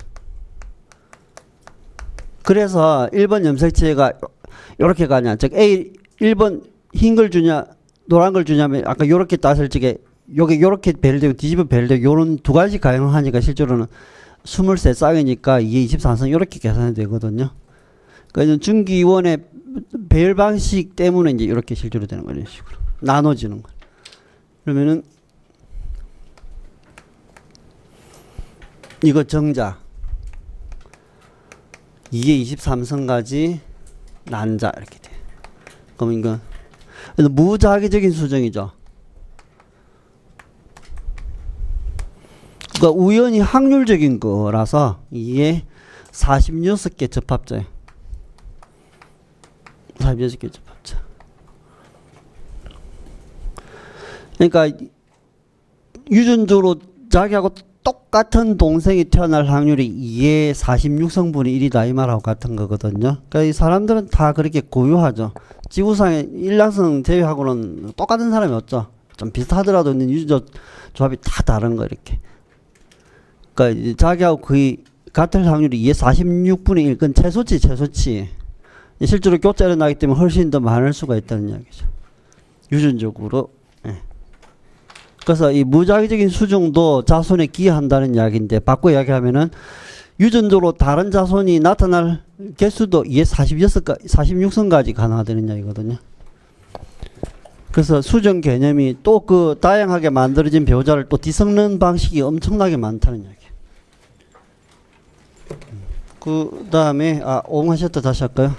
그래서 1번 염색체가 이렇게 가냐, 즉 A 1번 흰 걸 주냐 노란 걸 주냐면 아까 요렇게 따질 적에 요게 요렇게 배열되고 뒤집어 배열되고 요런 두 가지 가능하니까 실제로는 23쌍이니까 2에 24선 요렇게 계산이 되거든요. 그러니까 중기원의 배열 방식 때문에 이제 이렇게 실제로 되는 거예요. 이런 식으로 나눠지는 거예요. 그러면은 이거 정자 2에 23선까지 난자 이렇게 돼. 그럼 이거 무자기적인 수정이죠. 그러니까 우연히 확률적인 거라서 이게 46개 접합자예요. 46개 접합자. 그러니까 유전적으로 자기하고 똑같은 동생이 태어날 확률이 2의 46성분의 1이다 이 말하고 같은 거거든요. 그러니까 이 사람들은 다 그렇게 고유하죠. 지구상에 일란성 제외하고는 똑같은 사람이 없죠. 좀 비슷하더라도 유전적 조합이 다 다른 거 이렇게. 그러니까 자기하고 거의 같을 확률이 2의 46분의 1. 그건 최소치. 실제로 교차 일어나기 때문에 훨씬 더 많을 수가 있다는 이야기죠. 유전적으로. 예. 그래서 이 무자기적인 수정도 자손에 기여한다는 이야기인데 바꿔 이야기하면은 유전적으로 다른 자손이 나타날 개수도 2의 46선까지 가능하다는 이야기거든요. 그래서 수정 개념이 또 그 다양하게 만들어진 배우자를 또 뒤섞는 방식이 엄청나게 많다는 이야기. 그 다음에 오공하셨다 다시 할까요?